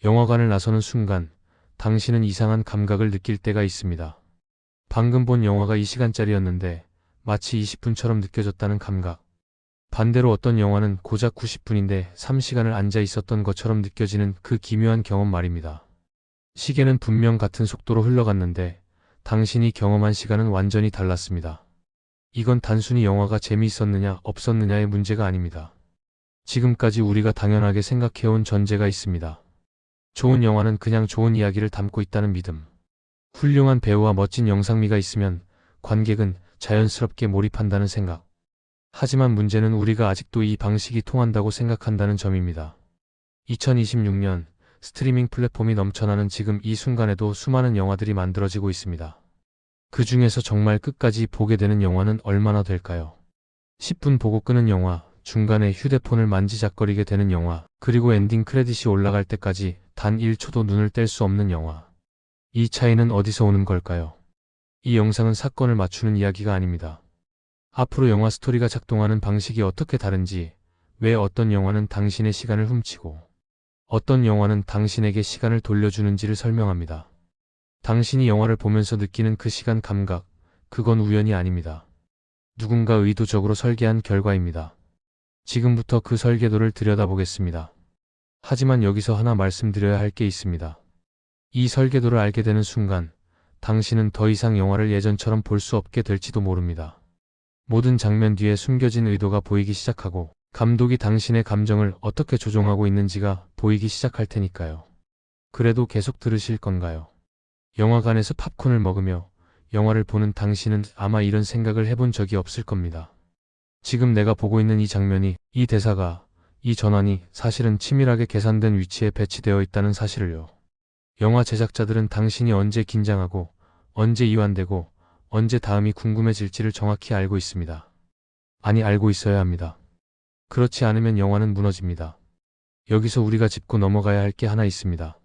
영화관을 나서는 순간 당신은 이상한 감각을 느낄 때가 있습니다. 방금 본 영화가 이 시간짜리였는데 마치 20분처럼 느껴졌다는 감각. 반대로 어떤 영화는 고작 90분인데 3시간을 앉아 있었던 것처럼 느껴지는 그 기묘한 경험 말입니다. 시계는 분명 같은 속도로 흘러갔는데 당신이 경험한 시간은 완전히 달랐습니다. 이건 단순히 영화가 재미있었느냐 없었느냐의 문제가 아닙니다. 지금까지 우리가 당연하게 생각해온 전제가 있습니다. 좋은 영화는 그냥 좋은 이야기를 담고 있다는 믿음. 훌륭한 배우와 멋진 영상미가 있으면 관객은 자연스럽게 몰입한다는 생각. 하지만 문제는 우리가 아직도 이 방식이 통한다고 생각한다는 점입니다. 2026년 스트리밍 플랫폼이 넘쳐나는 지금 이 순간에도 수많은 영화들이 만들어지고 있습니다. 그 중에서 정말 끝까지 보게 되는 영화는 얼마나 될까요? 10분 보고 끄는 영화, 중간에 휴대폰을 만지작거리게 되는 영화, 그리고 엔딩 크레딧이 올라갈 때까지 단 1초도 눈을 뗄 수 없는 영화. 이 차이는 어디서 오는 걸까요? 이 영상은 사건을 맞추는 이야기가 아닙니다. 앞으로 영화 스토리가 작동하는 방식이 어떻게 다른지, 왜 어떤 영화는 당신의 시간을 훔치고 어떤 영화는 당신에게 시간을 돌려주는지를 설명합니다. 당신이 영화를 보면서 느끼는 그 시간 감각, 그건 우연이 아닙니다. 누군가 의도적으로 설계한 결과입니다. 지금부터 그 설계도를 들여다보겠습니다. 하지만 여기서 하나 말씀드려야 할 게 있습니다. 이 설계도를 알게 되는 순간, 당신은 더 이상 영화를 예전처럼 볼 수 없게 될지도 모릅니다. 모든 장면 뒤에 숨겨진 의도가 보이기 시작하고, 감독이 당신의 감정을 어떻게 조종하고 있는지가 보이기 시작할 테니까요. 그래도 계속 들으실 건가요? 영화관에서 팝콘을 먹으며 영화를 보는 당신은 아마 이런 생각을 해본 적이 없을 겁니다. 지금 내가 보고 있는 이 장면이, 이 대사가, 이 전환이 사실은 치밀하게 계산된 위치에 배치되어 있다는 사실을요. 영화 제작자들은 당신이 언제 긴장하고, 언제 이완되고, 언제 다음이 궁금해질지를 정확히 알고 있습니다. 아니, 알고 있어야 합니다. 그렇지 않으면 영화는 무너집니다. 여기서 우리가 짚고 넘어가야 할 게 하나 있습니다.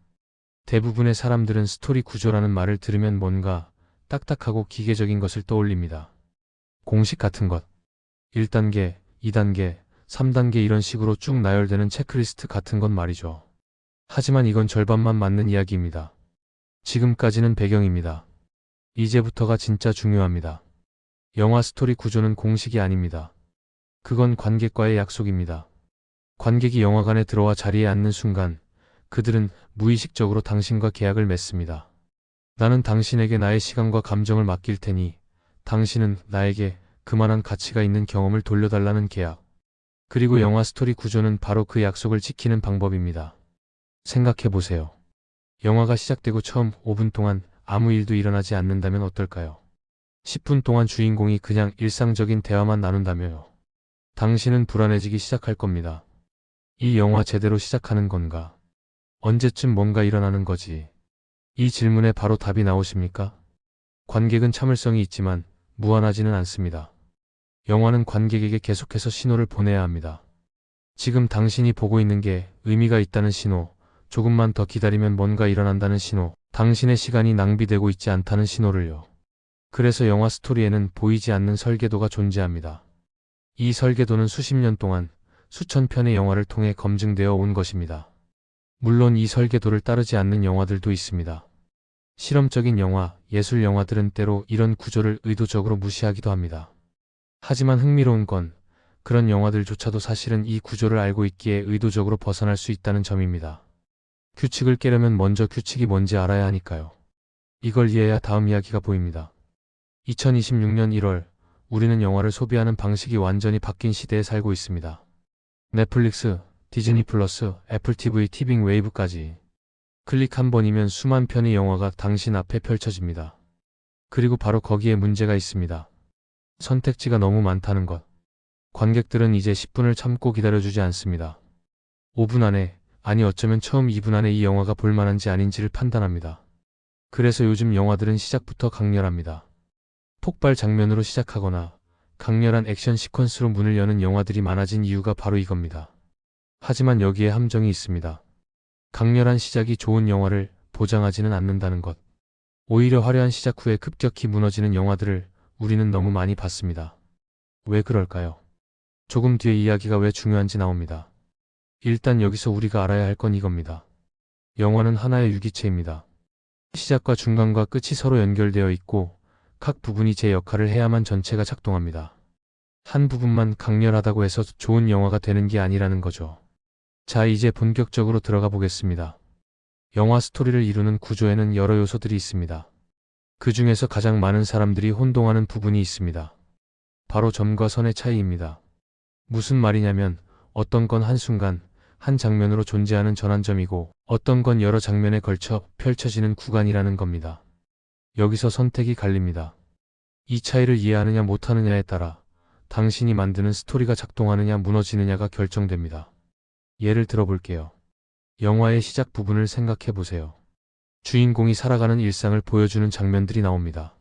대부분의 사람들은 스토리 구조라는 말을 들으면 뭔가 딱딱하고 기계적인 것을 떠올립니다. 공식 같은 것. 1단계, 2단계, 3단계 이런 식으로 쭉 나열되는 체크리스트 같은 건 말이죠. 하지만 이건 절반만 맞는 이야기입니다. 지금까지는 배경입니다. 이제부터가 진짜 중요합니다. 영화 스토리 구조는 공식이 아닙니다. 그건 관객과의 약속입니다. 관객이 영화관에 들어와 자리에 앉는 순간 그들은 무의식적으로 당신과 계약을 맺습니다. 나는 당신에게 나의 시간과 감정을 맡길 테니 당신은 나에게 그만한 가치가 있는 경험을 돌려달라는 계약. 그리고 영화 스토리 구조는 바로 그 약속을 지키는 방법입니다. 생각해보세요. 영화가 시작되고 처음 5분 동안 아무 일도 일어나지 않는다면 어떨까요? 10분 동안 주인공이 그냥 일상적인 대화만 나눈다며요. 당신은 불안해지기 시작할 겁니다. 이 영화 제대로 시작하는 건가? 언제쯤 뭔가 일어나는 거지? 이 질문에 바로 답이 나오십니까? 관객은 참을성이 있지만 무한하지는 않습니다. 영화는 관객에게 계속해서 신호를 보내야 합니다. 지금 당신이 보고 있는 게 의미가 있다는 신호, 조금만 더 기다리면 뭔가 일어난다는 신호, 당신의 시간이 낭비되고 있지 않다는 신호를요. 그래서 영화 스토리에는 보이지 않는 설계도가 존재합니다. 이 설계도는 수십 년 동안 수천 편의 영화를 통해 검증되어 온 것입니다. 물론 이 설계도를 따르지 않는 영화들도 있습니다. 실험적인 영화, 예술 영화들은 때로 이런 구조를 의도적으로 무시하기도 합니다. 하지만 흥미로운 건 그런 영화들조차도 사실은 이 구조를 알고 있기에 의도적으로 벗어날 수 있다는 점입니다. 규칙을 깨려면 먼저 규칙이 뭔지 알아야 하니까요. 이걸 이해해야 다음 이야기가 보입니다. 2026년 1월, 우리는 영화를 소비하는 방식이 완전히 바뀐 시대에 살고 있습니다. 넷플릭스, 디즈니 플러스, 애플 TV, 티빙 웨이브까지 클릭 한 번이면 수만 편의 영화가 당신 앞에 펼쳐집니다. 그리고 바로 거기에 문제가 있습니다. 선택지가 너무 많다는 것. 관객들은 이제 10분을 참고 기다려주지 않습니다. 5분 안에, 아니 어쩌면 처음 2분 안에 이 영화가 볼만한지 아닌지를 판단합니다. 그래서 요즘 영화들은 시작부터 강렬합니다. 폭발 장면으로 시작하거나 강렬한 액션 시퀀스로 문을 여는 영화들이 많아진 이유가 바로 이겁니다. 하지만 여기에 함정이 있습니다. 강렬한 시작이 좋은 영화를 보장하지는 않는다는 것. 오히려 화려한 시작 후에 급격히 무너지는 영화들을 우리는 너무 많이 봤습니다. 왜 그럴까요? 조금 뒤에 이야기가 왜 중요한지 나옵니다. 일단 여기서 우리가 알아야 할 건 이겁니다. 영화는 하나의 유기체입니다. 시작과 중간과 끝이 서로 연결되어 있고 각 부분이 제 역할을 해야만 전체가 작동합니다. 한 부분만 강렬하다고 해서 좋은 영화가 되는 게 아니라는 거죠. 자, 이제 본격적으로 들어가 보겠습니다. 영화 스토리를 이루는 구조에는 여러 요소들이 있습니다. 그 중에서 가장 많은 사람들이 혼동하는 부분이 있습니다. 바로 점과 선의 차이입니다. 무슨 말이냐면 어떤 건 한순간, 한 장면으로 존재하는 전환점이고 어떤 건 여러 장면에 걸쳐 펼쳐지는 구간이라는 겁니다. 여기서 선택이 갈립니다. 이 차이를 이해하느냐 못하느냐에 따라 당신이 만드는 스토리가 작동하느냐 무너지느냐가 결정됩니다. 예를 들어볼게요. 영화의 시작 부분을 생각해 보세요. 주인공이 살아가는 일상을 보여주는 장면들이 나옵니다.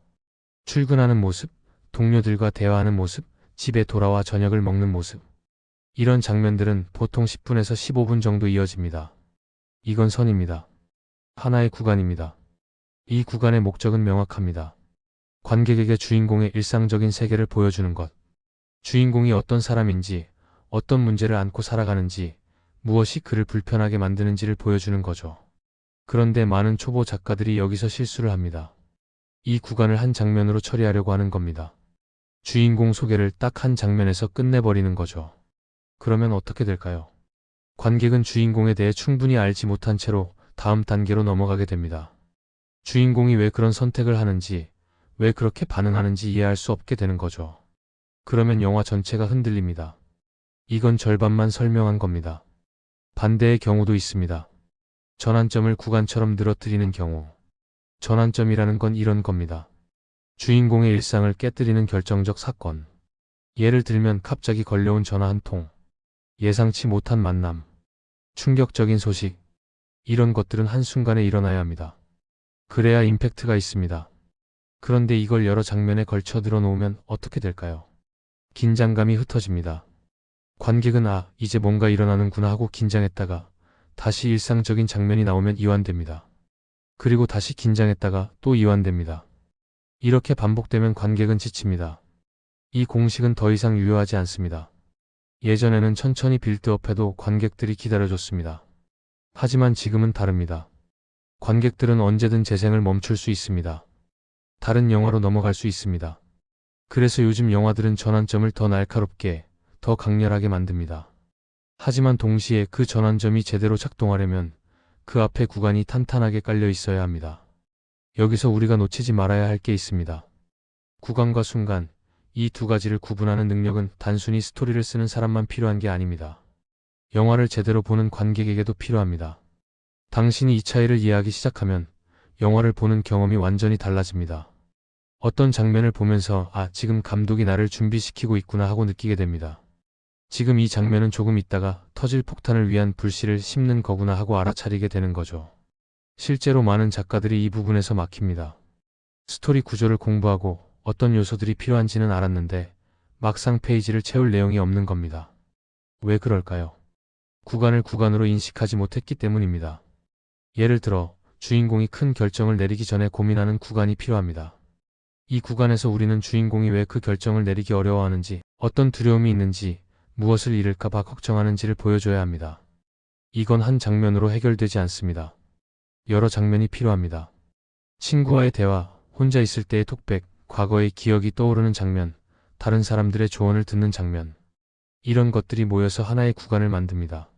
출근하는 모습, 동료들과 대화하는 모습, 집에 돌아와 저녁을 먹는 모습. 이런 장면들은 보통 10분에서 15분 정도 이어집니다. 이건 선입니다. 하나의 구간입니다. 이 구간의 목적은 명확합니다. 관객에게 주인공의 일상적인 세계를 보여주는 것. 주인공이 어떤 사람인지, 어떤 문제를 안고 살아가는지, 무엇이 그를 불편하게 만드는지를 보여주는 거죠. 그런데 많은 초보 작가들이 여기서 실수를 합니다. 이 구간을 한 장면으로 처리하려고 하는 겁니다. 주인공 소개를 딱 한 장면에서 끝내버리는 거죠. 그러면 어떻게 될까요? 관객은 주인공에 대해 충분히 알지 못한 채로 다음 단계로 넘어가게 됩니다. 주인공이 왜 그런 선택을 하는지, 왜 그렇게 반응하는지 이해할 수 없게 되는 거죠. 그러면 영화 전체가 흔들립니다. 이건 절반만 설명한 겁니다. 반대의 경우도 있습니다. 전환점을 구간처럼 늘어뜨리는 경우. 전환점이라는 건 이런 겁니다. 주인공의 일상을 깨뜨리는 결정적 사건. 예를 들면 갑자기 걸려온 전화 한 통. 예상치 못한 만남. 충격적인 소식. 이런 것들은 한순간에 일어나야 합니다. 그래야 임팩트가 있습니다. 그런데 이걸 여러 장면에 걸쳐 늘어놓으면 어떻게 될까요? 긴장감이 흩어집니다. 관객은 이제 뭔가 일어나는구나 하고 긴장했다가 다시 일상적인 장면이 나오면 이완됩니다. 그리고 다시 긴장했다가 또 이완됩니다. 이렇게 반복되면 관객은 지칩니다. 이 공식은 더 이상 유효하지 않습니다. 예전에는 천천히 빌드업해도 관객들이 기다려줬습니다. 하지만 지금은 다릅니다. 관객들은 언제든 재생을 멈출 수 있습니다. 다른 영화로 넘어갈 수 있습니다. 그래서 요즘 영화들은 전환점을 더 날카롭게, 더 강렬하게 만듭니다. 하지만 동시에 그 전환점이 제대로 작동하려면 그 앞에 구간이 탄탄하게 깔려 있어야 합니다. 여기서 우리가 놓치지 말아야 할 게 있습니다. 구간과 순간, 이 두 가지를 구분하는 능력은 단순히 스토리를 쓰는 사람만 필요한 게 아닙니다. 영화를 제대로 보는 관객에게도 필요합니다. 당신이 이 차이를 이해하기 시작하면 영화를 보는 경험이 완전히 달라집니다. 어떤 장면을 보면서 지금 감독이 나를 준비시키고 있구나 하고 느끼게 됩니다. 지금 이 장면은 조금 있다가 터질 폭탄을 위한 불씨를 심는 거구나 하고 알아차리게 되는 거죠. 실제로 많은 작가들이 이 부분에서 막힙니다. 스토리 구조를 공부하고 어떤 요소들이 필요한지는 알았는데 막상 페이지를 채울 내용이 없는 겁니다. 왜 그럴까요? 구간을 구간으로 인식하지 못했기 때문입니다. 예를 들어 주인공이 큰 결정을 내리기 전에 고민하는 구간이 필요합니다. 이 구간에서 우리는 주인공이 왜 그 결정을 내리기 어려워하는지, 어떤 두려움이 있는지, 무엇을 잃을까봐 걱정하는지를 보여줘야 합니다. 이건 한 장면으로 해결되지 않습니다. 여러 장면이 필요합니다. 친구와의 대화, 혼자 있을 때의 톡백, 과거의 기억이 떠오르는 장면, 다른 사람들의 조언을 듣는 장면. 이런 것들이 모여서 하나의 구간을 만듭니다.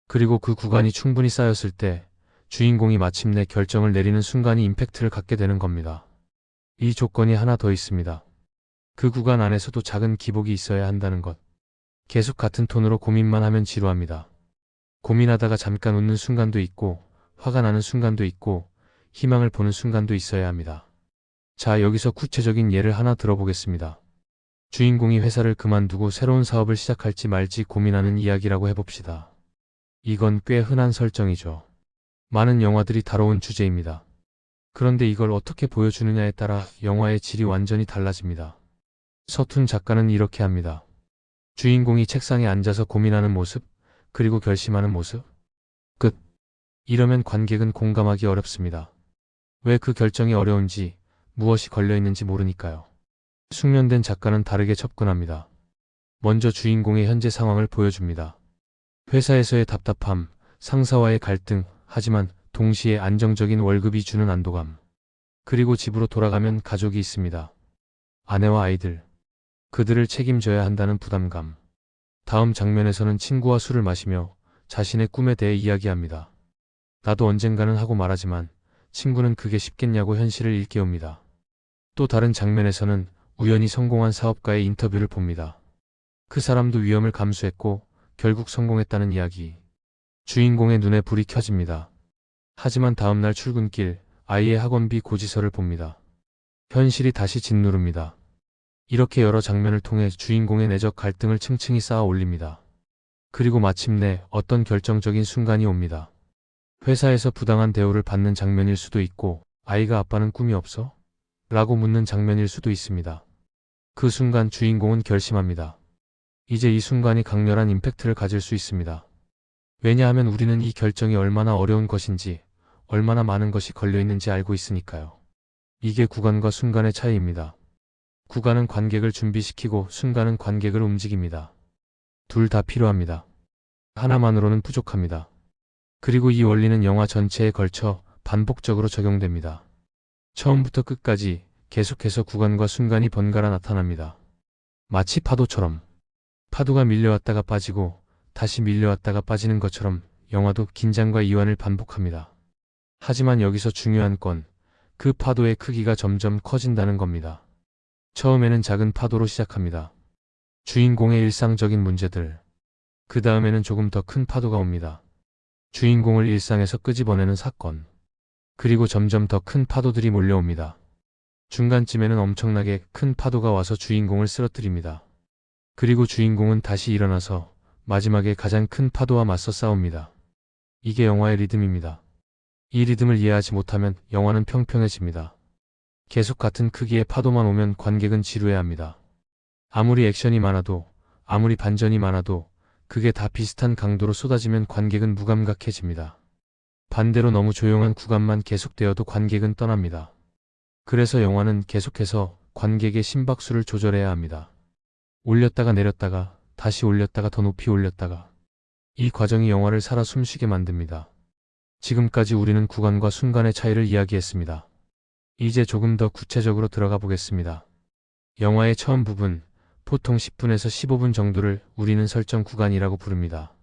그리고 그 구간이 충분히 쌓였을 때 주인공이 마침내 결정을 내리는 순간이 임팩트를 갖게 되는 겁니다. 이 조건이 하나 더 있습니다. 그 구간 안에서도 작은 기복이 있어야 한다는 것. 계속 같은 톤으로 고민만 하면 지루합니다. 고민하다가 잠깐 웃는 순간도 있고, 화가 나는 순간도 있고, 희망을 보는 순간도 있어야 합니다. 자, 여기서 구체적인 예를 하나 들어보겠습니다. 주인공이 회사를 그만두고 새로운 사업을 시작할지 말지 고민하는 이야기라고 해봅시다. 이건 꽤 흔한 설정이죠. 많은 영화들이 다뤄온 주제입니다. 그런데 이걸 어떻게 보여주느냐에 따라 영화의 질이 완전히 달라집니다. 서툰 작가는 이렇게 합니다. 주인공이 책상에 앉아서 고민하는 모습, 그리고 결심하는 모습. 끝. 이러면 관객은 공감하기 어렵습니다. 왜 그 결정이 어려운지, 무엇이 걸려있는지 모르니까요. 숙련된 작가는 다르게 접근합니다. 먼저 주인공의 현재 상황을 보여줍니다. 회사에서의 답답함, 상사와의 갈등, 하지만 동시에 안정적인 월급이 주는 안도감. 그리고 집으로 돌아가면 가족이 있습니다. 아내와 아이들. 그들을 책임져야 한다는 부담감. 다음 장면에서는 친구와 술을 마시며 자신의 꿈에 대해 이야기합니다. 나도 언젠가는 하고 말하지만 친구는 그게 쉽겠냐고 현실을 일깨웁니다. 또 다른 장면에서는 우연히 성공한 사업가의 인터뷰를 봅니다. 그 사람도 위험을 감수했고 결국 성공했다는 이야기. 주인공의 눈에 불이 켜집니다. 하지만 다음날 출근길 아이의 학원비 고지서를 봅니다. 현실이 다시 짓누릅니다. 이렇게 여러 장면을 통해 주인공의 내적 갈등을 층층이 쌓아 올립니다. 그리고 마침내 어떤 결정적인 순간이 옵니다. 회사에서 부당한 대우를 받는 장면일 수도 있고 아이가 아빠는 꿈이 없어? 라고 묻는 장면일 수도 있습니다. 그 순간 주인공은 결심합니다. 이제 이 순간이 강렬한 임팩트를 가질 수 있습니다. 왜냐하면 우리는 이 결정이 얼마나 어려운 것인지, 얼마나 많은 것이 걸려있는지 알고 있으니까요. 이게 구간과 순간의 차이입니다. 구간은 관객을 준비시키고 순간은 관객을 움직입니다. 둘 다 필요합니다. 하나만으로는 부족합니다. 그리고 이 원리는 영화 전체에 걸쳐 반복적으로 적용됩니다. 처음부터 끝까지 계속해서 구간과 순간이 번갈아 나타납니다. 마치 파도처럼. 파도가 밀려왔다가 빠지고 다시 밀려왔다가 빠지는 것처럼 영화도 긴장과 이완을 반복합니다. 하지만 여기서 중요한 건 그 파도의 크기가 점점 커진다는 겁니다. 처음에는 작은 파도로 시작합니다. 주인공의 일상적인 문제들. 그 다음에는 조금 더 큰 파도가 옵니다. 주인공을 일상에서 끄집어내는 사건. 그리고 점점 더 큰 파도들이 몰려옵니다. 중간쯤에는 엄청나게 큰 파도가 와서 주인공을 쓰러뜨립니다. 그리고 주인공은 다시 일어나서 마지막에 가장 큰 파도와 맞서 싸웁니다. 이게 영화의 리듬입니다. 이 리듬을 이해하지 못하면 영화는 평평해집니다. 계속 같은 크기의 파도만 오면 관객은 지루해합니다. 아무리 액션이 많아도, 아무리 반전이 많아도 그게 다 비슷한 강도로 쏟아지면 관객은 무감각해집니다. 반대로 너무 조용한 구간만 계속되어도 관객은 떠납니다. 그래서 영화는 계속해서 관객의 심박수를 조절해야 합니다. 올렸다가 내렸다가, 다시 올렸다가 더 높이 올렸다가. 이 과정이 영화를 살아 숨쉬게 만듭니다. 지금까지 우리는 구간과 순간의 차이를 이야기했습니다. 이제 조금 더 구체적으로 들어가 보겠습니다. 영화의 처음 부분, 보통 10분에서 15분 정도를 우리는 설정 구간이라고 부릅니다.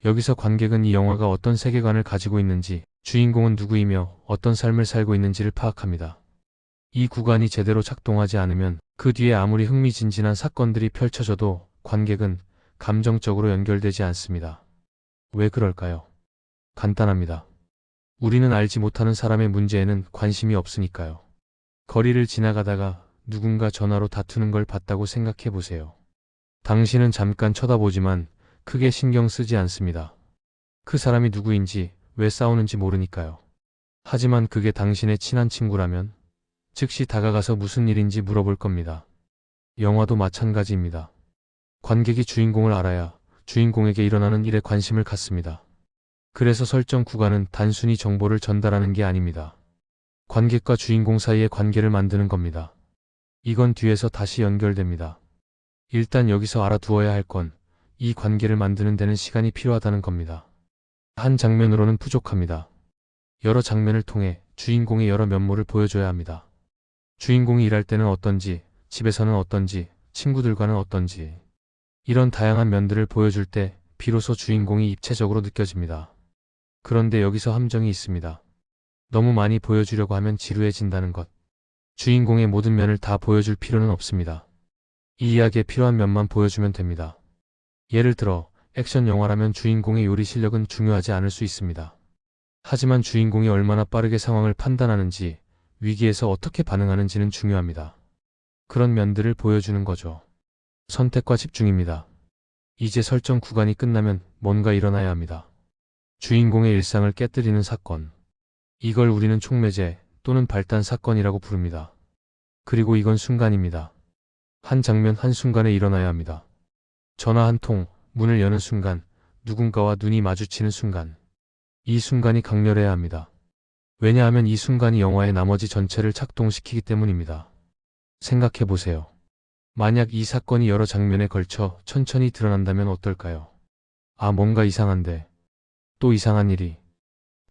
여기서 관객은 이 영화가 어떤 세계관을 가지고 있는지, 주인공은 누구이며 어떤 삶을 살고 있는지를 파악합니다. 이 구간이 제대로 작동하지 않으면 그 뒤에 아무리 흥미진진한 사건들이 펼쳐져도 관객은 감정적으로 연결되지 않습니다. 왜 그럴까요? 간단합니다. 우리는 알지 못하는 사람의 문제에는 관심이 없으니까요. 거리를 지나가다가 누군가 전화로 다투는 걸 봤다고 생각해 보세요. 당신은 잠깐 쳐다보지만 크게 신경 쓰지 않습니다. 그 사람이 누구인지, 왜 싸우는지 모르니까요. 하지만 그게 당신의 친한 친구라면 즉시 다가가서 무슨 일인지 물어볼 겁니다. 영화도 마찬가지입니다. 관객이 주인공을 알아야 주인공에게 일어나는 일에 관심을 갖습니다. 그래서 설정 구간은 단순히 정보를 전달하는 게 아닙니다. 관객과 주인공 사이의 관계를 만드는 겁니다. 이건 뒤에서 다시 연결됩니다. 일단 여기서 알아두어야 할 건 이 관계를 만드는 데는 시간이 필요하다는 겁니다. 한 장면으로는 부족합니다. 여러 장면을 통해 주인공의 여러 면모를 보여줘야 합니다. 주인공이 일할 때는 어떤지, 집에서는 어떤지, 친구들과는 어떤지. 이런 다양한 면들을 보여줄 때 비로소 주인공이 입체적으로 느껴집니다. 그런데 여기서 함정이 있습니다. 너무 많이 보여주려고 하면 지루해진다는 것. 주인공의 모든 면을 다 보여줄 필요는 없습니다. 이 이야기에 필요한 면만 보여주면 됩니다. 예를 들어 액션 영화라면 주인공의 요리 실력은 중요하지 않을 수 있습니다. 하지만 주인공이 얼마나 빠르게 상황을 판단하는지, 위기에서 어떻게 반응하는지는 중요합니다. 그런 면들을 보여주는 거죠. 선택과 집중입니다. 이제 설정 구간이 끝나면 뭔가 일어나야 합니다. 주인공의 일상을 깨뜨리는 사건. 이걸 우리는 촉매제 또는 발단 사건이라고 부릅니다. 그리고 이건 순간입니다. 한 장면 한순간에 일어나야 합니다. 전화 한 통, 문을 여는 순간, 누군가와 눈이 마주치는 순간. 이 순간이 강렬해야 합니다. 왜냐하면 이 순간이 영화의 나머지 전체를 작동시키기 때문입니다. 생각해 보세요. 만약 이 사건이 여러 장면에 걸쳐 천천히 드러난다면 어떨까요? 아, 뭔가 이상한데. 또 이상한 일이.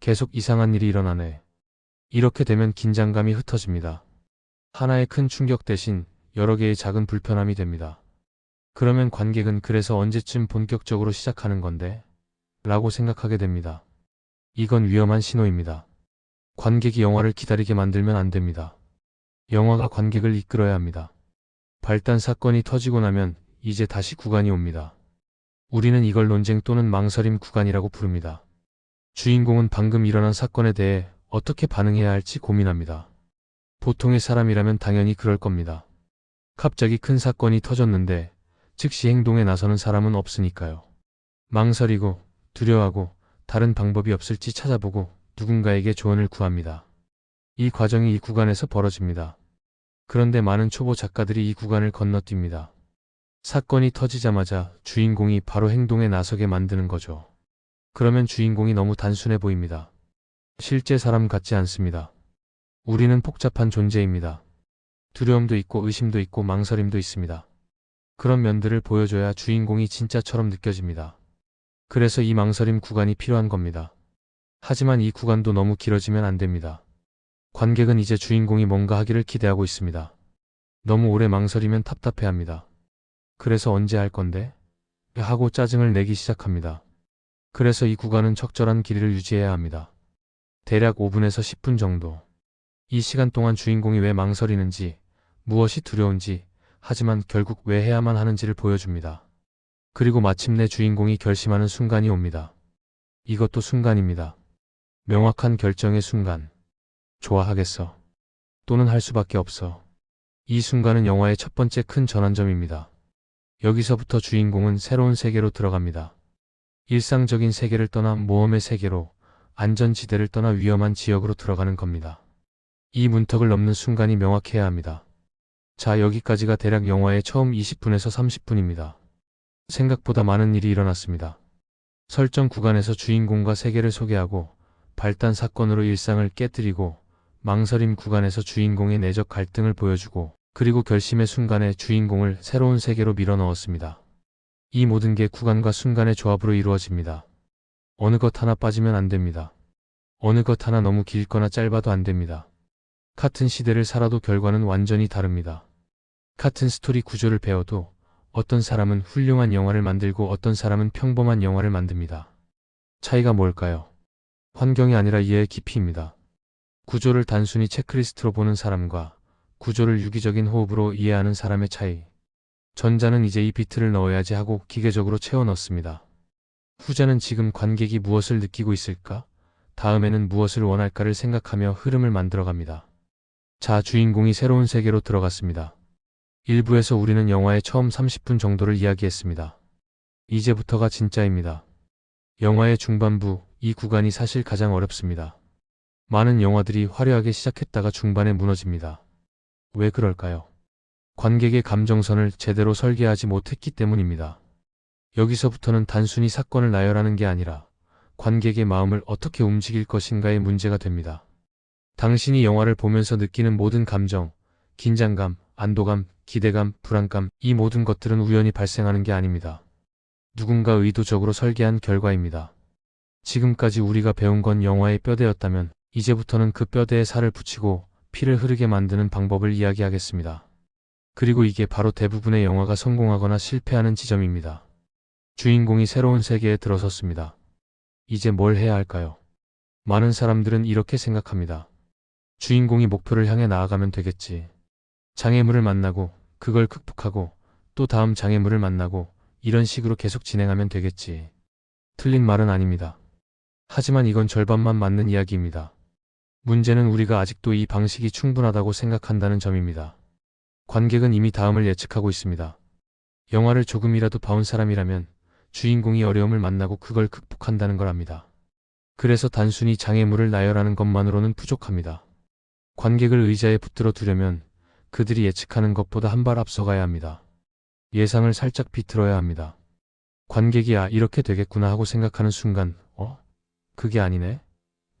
계속 이상한 일이 일어나네. 이렇게 되면 긴장감이 흩어집니다. 하나의 큰 충격 대신 여러 개의 작은 불편함이 됩니다. 그러면 관객은 그래서 언제쯤 본격적으로 시작하는 건데? 라고 생각하게 됩니다. 이건 위험한 신호입니다. 관객이 영화를 기다리게 만들면 안 됩니다. 영화가 관객을 이끌어야 합니다. 발단 사건이 터지고 나면 이제 다시 구간이 옵니다. 우리는 이걸 논쟁 또는 망설임 구간이라고 부릅니다. 주인공은 방금 일어난 사건에 대해 어떻게 반응해야 할지 고민합니다. 보통의 사람이라면 당연히 그럴 겁니다. 갑자기 큰 사건이 터졌는데 즉시 행동에 나서는 사람은 없으니까요. 망설이고 두려워하고 다른 방법이 없을지 찾아보고 누군가에게 조언을 구합니다. 이 과정이 이 구간에서 벌어집니다. 그런데 많은 초보 작가들이 이 구간을 건너뜁니다. 사건이 터지자마자 주인공이 바로 행동에 나서게 만드는 거죠. 그러면 주인공이 너무 단순해 보입니다. 실제 사람 같지 않습니다. 우리는 복잡한 존재입니다. 두려움도 있고 의심도 있고 망설임도 있습니다. 그런 면들을 보여줘야 주인공이 진짜처럼 느껴집니다. 그래서 이 망설임 구간이 필요한 겁니다. 하지만 이 구간도 너무 길어지면 안 됩니다. 관객은 이제 주인공이 뭔가 하기를 기대하고 있습니다. 너무 오래 망설이면 답답해합니다. 그래서 언제 할 건데? 하고 짜증을 내기 시작합니다. 그래서 이 구간은 적절한 길이를 유지해야 합니다. 대략 5분에서 10분 정도. 이 시간 동안 주인공이 왜 망설이는지, 무엇이 두려운지, 하지만 결국 왜 해야만 하는지를 보여줍니다. 그리고 마침내 주인공이 결심하는 순간이 옵니다. 이것도 순간입니다. 명확한 결정의 순간. 좋아하겠어. 또는 할 수밖에 없어. 이 순간은 영화의 첫 번째 큰 전환점입니다. 여기서부터 주인공은 새로운 세계로 들어갑니다. 일상적인 세계를 떠나 모험의 세계로, 안전지대를 떠나 위험한 지역으로 들어가는 겁니다. 이 문턱을 넘는 순간이 명확해야 합니다. 자, 여기까지가 대략 영화의 처음 20분에서 30분입니다. 생각보다 많은 일이 일어났습니다. 설정 구간에서 주인공과 세계를 소개하고, 발단 사건으로 일상을 깨뜨리고, 망설임 구간에서 주인공의 내적 갈등을 보여주고, 그리고 결심의 순간에 주인공을 새로운 세계로 밀어넣었습니다. 이 모든 게 구간과 순간의 조합으로 이루어집니다. 어느 것 하나 빠지면 안 됩니다. 어느 것 하나 너무 길거나 짧아도 안 됩니다. 같은 시대를 살아도 결과는 완전히 다릅니다. 같은 스토리 구조를 배워도 어떤 사람은 훌륭한 영화를 만들고 어떤 사람은 평범한 영화를 만듭니다. 차이가 뭘까요? 환경이 아니라 이해의 깊이입니다. 구조를 단순히 체크리스트로 보는 사람과 구조를 유기적인 호흡으로 이해하는 사람의 차이. 전자는 이제 이 비트를 넣어야지 하고 기계적으로 채워 넣습니다. 후자는 지금 관객이 무엇을 느끼고 있을까? 다음에는 무엇을 원할까를 생각하며 흐름을 만들어갑니다. 자, 주인공이 새로운 세계로 들어갔습니다. 1부에서 우리는 영화의 처음 30분 정도를 이야기했습니다. 이제부터가 진짜입니다. 영화의 중반부, 이 구간이 사실 가장 어렵습니다. 많은 영화들이 화려하게 시작했다가 중반에 무너집니다. 왜 그럴까요? 관객의 감정선을 제대로 설계하지 못했기 때문입니다. 여기서부터는 단순히 사건을 나열하는 게 아니라 관객의 마음을 어떻게 움직일 것인가의 문제가 됩니다. 당신이 영화를 보면서 느끼는 모든 감정, 긴장감, 안도감, 기대감, 불안감, 이 모든 것들은 우연히 발생하는 게 아닙니다. 누군가 의도적으로 설계한 결과입니다. 지금까지 우리가 배운 건 영화의 뼈대였다면 이제부터는 그 뼈대에 살을 붙이고 피를 흐르게 만드는 방법을 이야기하겠습니다. 그리고 이게 바로 대부분의 영화가 성공하거나 실패하는 지점입니다. 주인공이 새로운 세계에 들어섰습니다. 이제 뭘 해야 할까요? 많은 사람들은 이렇게 생각합니다. 주인공이 목표를 향해 나아가면 되겠지. 장애물을 만나고 그걸 극복하고 또 다음 장애물을 만나고 이런 식으로 계속 진행하면 되겠지. 틀린 말은 아닙니다. 하지만 이건 절반만 맞는 이야기입니다. 문제는 우리가 아직도 이 방식이 충분하다고 생각한다는 점입니다. 관객은 이미 다음을 예측하고 있습니다. 영화를 조금이라도 봐온 사람이라면 주인공이 어려움을 만나고 그걸 극복한다는 걸 압니다. 그래서 단순히 장애물을 나열하는 것만으로는 부족합니다. 관객을 의자에 붙들어 두려면 그들이 예측하는 것보다 한 발 앞서가야 합니다. 예상을 살짝 비틀어야 합니다. 관객이 이렇게 되겠구나 하고 생각하는 순간 그게 아니네?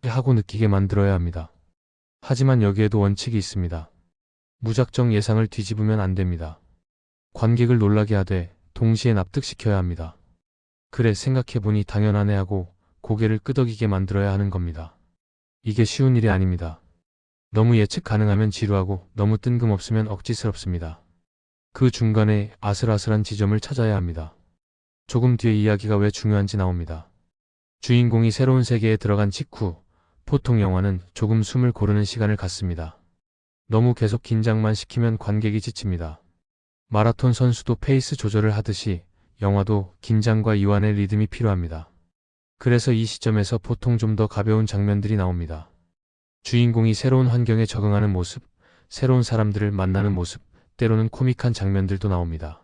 하고 느끼게 만들어야 합니다. 하지만 여기에도 원칙이 있습니다. 무작정 예상을 뒤집으면 안 됩니다. 관객을 놀라게 하되 동시에 납득시켜야 합니다. 그래, 생각해보니 당연하네 하고 고개를 끄덕이게 만들어야 하는 겁니다. 이게 쉬운 일이 아닙니다. 너무 예측 가능하면 지루하고 너무 뜬금없으면 억지스럽습니다. 그 중간에 아슬아슬한 지점을 찾아야 합니다. 조금 뒤에 이야기가 왜 중요한지 나옵니다. 주인공이 새로운 세계에 들어간 직후 보통 영화는 조금 숨을 고르는 시간을 갖습니다. 너무 계속 긴장만 시키면 관객이 지칩니다. 마라톤 선수도 페이스 조절을 하듯이 영화도 긴장과 이완의 리듬이 필요합니다. 그래서 이 시점에서 보통 좀 더 가벼운 장면들이 나옵니다. 주인공이 새로운 환경에 적응하는 모습, 새로운 사람들을 만나는 모습, 때로는 코믹한 장면들도 나옵니다.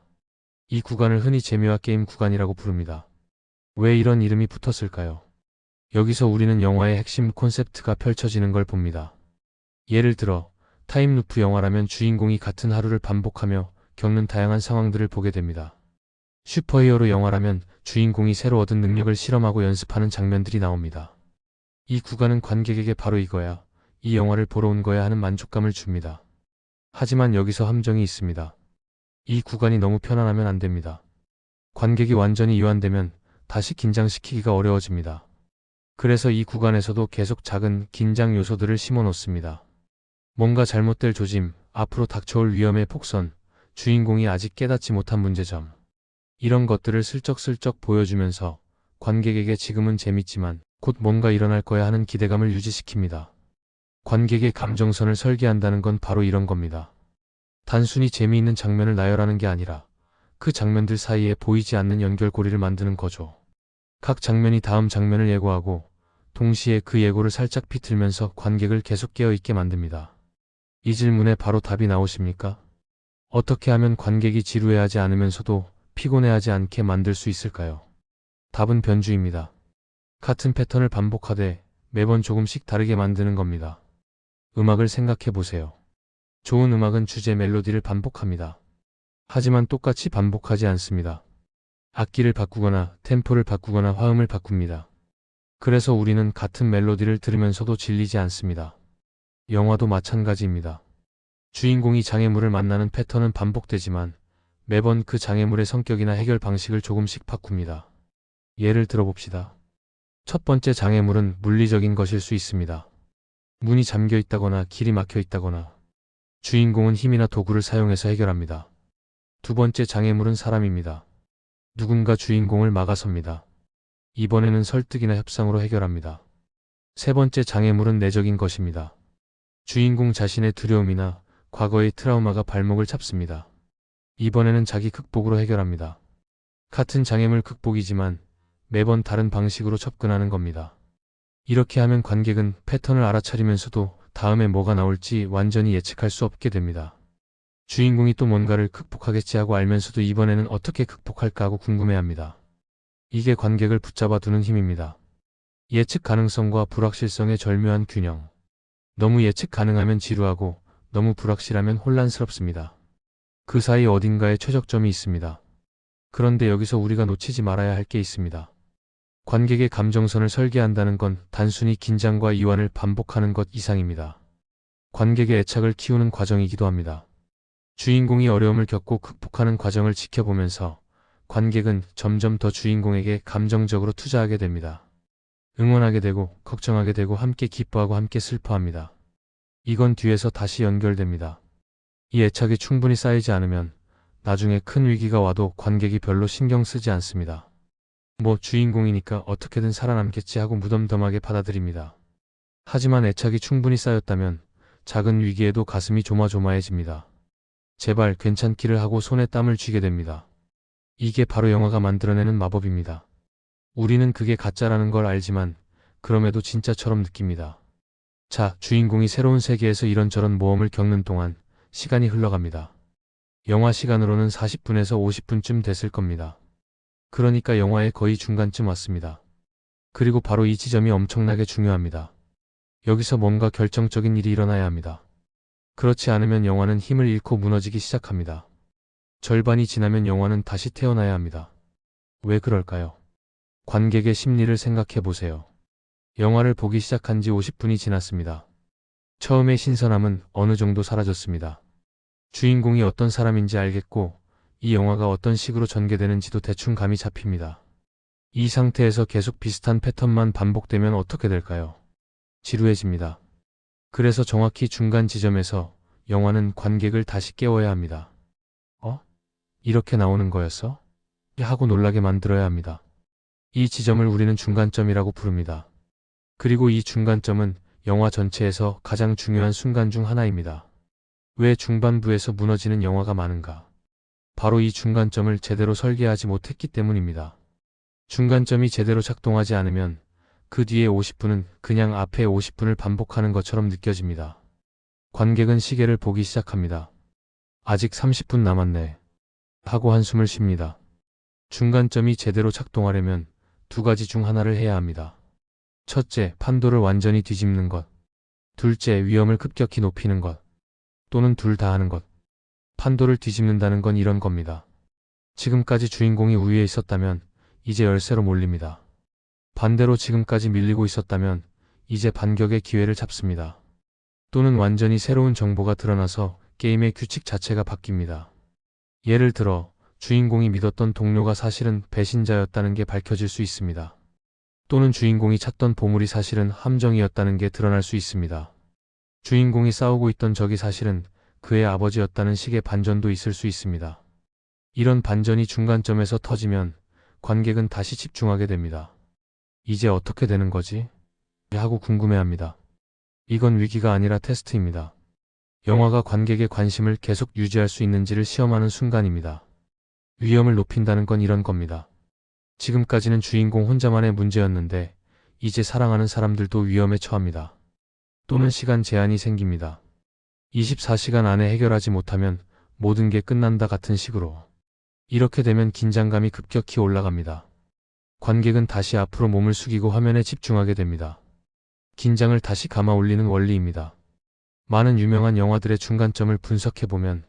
이 구간을 흔히 재미와 게임 구간이라고 부릅니다. 왜 이런 이름이 붙었을까요? 여기서 우리는 영화의 핵심 콘셉트가 펼쳐지는 걸 봅니다. 예를 들어 타임루프 영화라면 주인공이 같은 하루를 반복하며 겪는 다양한 상황들을 보게 됩니다. 슈퍼히어로 영화라면 주인공이 새로 얻은 능력을 실험하고 연습하는 장면들이 나옵니다. 이 구간은 관객에게 바로 이거야, 이 영화를 보러 온 거야 하는 만족감을 줍니다. 하지만 여기서 함정이 있습니다. 이 구간이 너무 편안하면 안 됩니다. 관객이 완전히 이완되면 다시 긴장시키기가 어려워집니다. 그래서 이 구간에서도 계속 작은 긴장 요소들을 심어 놓습니다. 뭔가 잘못될 조짐, 앞으로 닥쳐올 위험의 폭선, 주인공이 아직 깨닫지 못한 문제점. 이런 것들을 슬쩍슬쩍 보여주면서 관객에게 지금은 재밌지만 곧 뭔가 일어날 거야 하는 기대감을 유지시킵니다. 관객의 감정선을 설계한다는 건 바로 이런 겁니다. 단순히 재미있는 장면을 나열하는 게 아니라 그 장면들 사이에 보이지 않는 연결고리를 만드는 거죠. 각 장면이 다음 장면을 예고하고 동시에 그 예고를 살짝 비틀면서 관객을 계속 깨어있게 만듭니다. 이 질문에 바로 답이 나오십니까? 어떻게 하면 관객이 지루해하지 않으면서도 피곤해하지 않게 만들 수 있을까요? 답은 변주입니다. 같은 패턴을 반복하되 매번 조금씩 다르게 만드는 겁니다. 음악을 생각해 보세요. 좋은 음악은 주제 멜로디를 반복합니다. 하지만 똑같이 반복하지 않습니다. 악기를 바꾸거나 템포를 바꾸거나 화음을 바꿉니다. 그래서 우리는 같은 멜로디를 들으면서도 질리지 않습니다. 영화도 마찬가지입니다. 주인공이 장애물을 만나는 패턴은 반복되지만 매번 그 장애물의 성격이나 해결 방식을 조금씩 바꿉니다. 예를 들어봅시다. 첫 번째 장애물은 물리적인 것일 수 있습니다. 문이 잠겨 있다거나 길이 막혀 있다거나 주인공은 힘이나 도구를 사용해서 해결합니다. 두 번째 장애물은 사람입니다. 누군가 주인공을 막아섭니다. 이번에는 설득이나 협상으로 해결합니다. 세 번째 장애물은 내적인 것입니다. 주인공 자신의 두려움이나 과거의 트라우마가 발목을 잡습니다. 이번에는 자기 극복으로 해결합니다. 같은 장애물 극복이지만 매번 다른 방식으로 접근하는 겁니다. 이렇게 하면 관객은 패턴을 알아차리면서도 다음에 뭐가 나올지 완전히 예측할 수 없게 됩니다. 주인공이 또 뭔가를 극복하겠지 하고 알면서도 이번에는 어떻게 극복할까 하고 궁금해합니다. 이게 관객을 붙잡아 두는 힘입니다. 예측 가능성과 불확실성의 절묘한 균형. 너무 예측 가능하면 지루하고 너무 불확실하면 혼란스럽습니다. 그 사이 어딘가에 최적점이 있습니다. 그런데 여기서 우리가 놓치지 말아야 할 게 있습니다. 관객의 감정선을 설계한다는 건 단순히 긴장과 이완을 반복하는 것 이상입니다. 관객의 애착을 키우는 과정이기도 합니다. 주인공이 어려움을 겪고 극복하는 과정을 지켜보면서 관객은 점점 더 주인공에게 감정적으로 투자하게 됩니다. 응원하게 되고 걱정하게 되고 함께 기뻐하고 함께 슬퍼합니다. 이건 뒤에서 다시 연결됩니다. 이 애착이 충분히 쌓이지 않으면 나중에 큰 위기가 와도 관객이 별로 신경 쓰지 않습니다. 뭐 주인공이니까 어떻게든 살아남겠지 하고 무덤덤하게 받아들입니다. 하지만 애착이 충분히 쌓였다면 작은 위기에도 가슴이 조마조마해집니다. 제발 괜찮기를 하고 손에 땀을 쥐게 됩니다. 이게 바로 영화가 만들어내는 마법입니다. 우리는 그게 가짜라는 걸 알지만 그럼에도 진짜처럼 느낍니다. 자, 주인공이 새로운 세계에서 이런저런 모험을 겪는 동안 시간이 흘러갑니다. 영화 시간으로는 40분에서 50분쯤 됐을 겁니다. 그러니까 영화의 거의 중간쯤 왔습니다. 그리고 바로 이 지점이 엄청나게 중요합니다. 여기서 뭔가 결정적인 일이 일어나야 합니다. 그렇지 않으면 영화는 힘을 잃고 무너지기 시작합니다. 절반이 지나면 영화는 다시 태어나야 합니다. 왜 그럴까요? 관객의 심리를 생각해 보세요. 영화를 보기 시작한 지 50분이 지났습니다. 처음의 신선함은 어느 정도 사라졌습니다. 주인공이 어떤 사람인지 알겠고 이 영화가 어떤 식으로 전개되는지도 대충 감이 잡힙니다. 이 상태에서 계속 비슷한 패턴만 반복되면 어떻게 될까요? 지루해집니다. 그래서 정확히 중간 지점에서 영화는 관객을 다시 깨워야 합니다. 이렇게 나오는 거였어? 하고 놀라게 만들어야 합니다. 이 지점을 우리는 중간점이라고 부릅니다. 그리고 이 중간점은 영화 전체에서 가장 중요한 순간 중 하나입니다. 왜 중반부에서 무너지는 영화가 많은가? 바로 이 중간점을 제대로 설계하지 못했기 때문입니다. 중간점이 제대로 작동하지 않으면 그 뒤에 50분은 그냥 앞에 50분을 반복하는 것처럼 느껴집니다. 관객은 시계를 보기 시작합니다. 아직 30분 남았네. 하고 한숨을 쉽니다. 중간점이 제대로 작동하려면 두 가지 중 하나를 해야 합니다. 첫째, 판도를 완전히 뒤집는 것. 둘째, 위험을 급격히 높이는 것. 또는 둘 다 하는 것. 판도를 뒤집는다는 건 이런 겁니다. 지금까지 주인공이 우위에 있었다면 이제 열세로 몰립니다. 반대로 지금까지 밀리고 있었다면 이제 반격의 기회를 잡습니다. 또는 완전히 새로운 정보가 드러나서 게임의 규칙 자체가 바뀝니다. 예를 들어 주인공이 믿었던 동료가 사실은 배신자였다는 게 밝혀질 수 있습니다. 또는 주인공이 찾던 보물이 사실은 함정이었다는 게 드러날 수 있습니다. 주인공이 싸우고 있던 적이 사실은 그의 아버지였다는 식의 반전도 있을 수 있습니다. 이런 반전이 중간점에서 터지면 관객은 다시 집중하게 됩니다. 이제 어떻게 되는 거지? 하고 궁금해합니다. 이건 위기가 아니라 테스트입니다. 영화가 관객의 관심을 계속 유지할 수 있는지를 시험하는 순간입니다. 위험을 높인다는 건 이런 겁니다. 지금까지는 주인공 혼자만의 문제였는데 이제 사랑하는 사람들도 위험에 처합니다. 또는 시간 제한이 생깁니다. 24시간 안에 해결하지 못하면 모든 게 끝난다 같은 식으로. 이렇게 되면 긴장감이 급격히 올라갑니다. 관객은 다시 앞으로 몸을 숙이고 화면에 집중하게 됩니다. 긴장을 다시 감아 올리는 원리입니다. 많은 유명한 영화들의 중간점을 분석해보면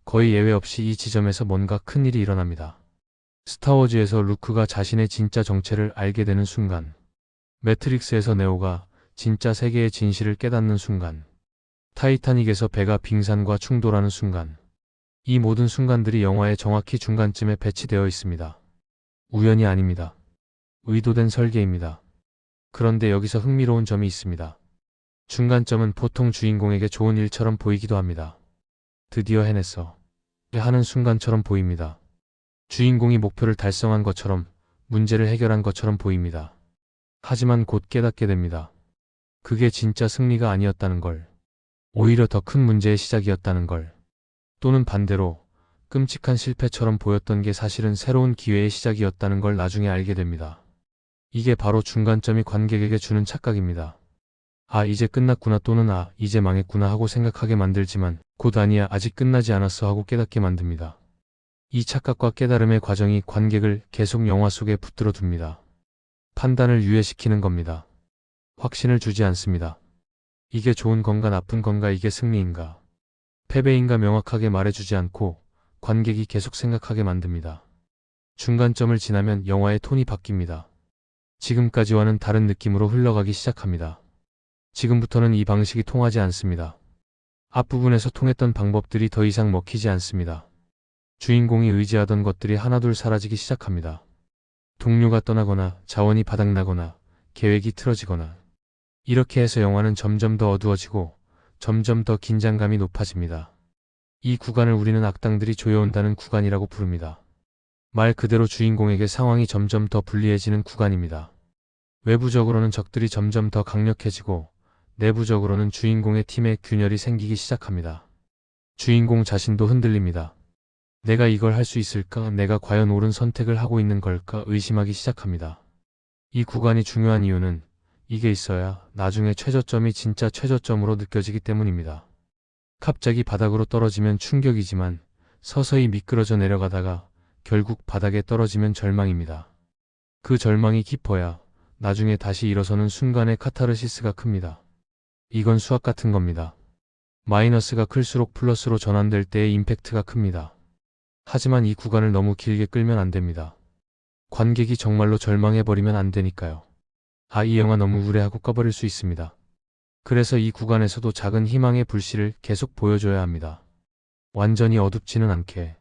거의 예외 없이 이 지점에서 뭔가 큰일이 일어납니다. 스타워즈에서 루크가 자신의 진짜 정체를 알게 되는 순간, 매트릭스에서 네오가 진짜 세계의 진실을 깨닫는 순간, 타이타닉에서 배가 빙산과 충돌하는 순간, 이 모든 순간들이 영화의 정확히 중간쯤에 배치되어 있습니다. 우연이 아닙니다. 의도된 설계입니다. 그런데 여기서 흥미로운 점이 있습니다. 중간점은 보통 주인공에게 좋은 일처럼 보이기도 합니다. 드디어 해냈어. 하는 순간처럼 보입니다. 주인공이 목표를 달성한 것처럼, 문제를 해결한 것처럼 보입니다. 하지만 곧 깨닫게 됩니다. 그게 진짜 승리가 아니었다는 걸. 오히려 더 큰 문제의 시작이었다는 걸. 또는 반대로 끔찍한 실패처럼 보였던 게 사실은 새로운 기회의 시작이었다는 걸 나중에 알게 됩니다. 이게 바로 중간점이 관객에게 주는 착각입니다. 이제 끝났구나 또는 이제 망했구나 하고 생각하게 만들지만 곧 아니야 아직 끝나지 않았어 하고 깨닫게 만듭니다. 이 착각과 깨달음의 과정이 관객을 계속 영화 속에 붙들어 둡니다. 판단을 유예시키는 겁니다. 확신을 주지 않습니다. 이게 좋은 건가 나쁜 건가 이게 승리인가 패배인가 명확하게 말해주지 않고 관객이 계속 생각하게 만듭니다. 중간점을 지나면 영화의 톤이 바뀝니다. 지금까지와는 다른 느낌으로 흘러가기 시작합니다. 지금부터는 이 방식이 통하지 않습니다. 앞부분에서 통했던 방법들이 더 이상 먹히지 않습니다. 주인공이 의지하던 것들이 하나둘 사라지기 시작합니다. 동료가 떠나거나 자원이 바닥나거나 계획이 틀어지거나 이렇게 해서 영화는 점점 더 어두워지고 점점 더 긴장감이 높아집니다. 이 구간을 우리는 악당들이 조여온다는 구간이라고 부릅니다. 말 그대로 주인공에게 상황이 점점 더 불리해지는 구간입니다. 외부적으로는 적들이 점점 더 강력해지고 내부적으로는 주인공의 팀에 균열이 생기기 시작합니다. 주인공 자신도 흔들립니다. 내가 이걸 할 수 있을까? 내가 과연 옳은 선택을 하고 있는 걸까? 의심하기 시작합니다. 이 구간이 중요한 이유는 이게 있어야 나중에 최저점이 진짜 최저점으로 느껴지기 때문입니다. 갑자기 바닥으로 떨어지면 충격이지만 서서히 미끄러져 내려가다가 결국 바닥에 떨어지면 절망입니다. 그 절망이 깊어야 나중에 다시 일어서는 순간의 카타르시스가 큽니다. 이건 수학 같은 겁니다. 마이너스가 클수록 플러스로 전환될 때의 임팩트가 큽니다. 하지만 이 구간을 너무 길게 끌면 안 됩니다. 관객이 정말로 절망해버리면 안 되니까요. 이 영화 너무 우울해하고 꺼버릴 수 있습니다. 그래서 이 구간에서도 작은 희망의 불씨를 계속 보여줘야 합니다. 완전히 어둡지는 않게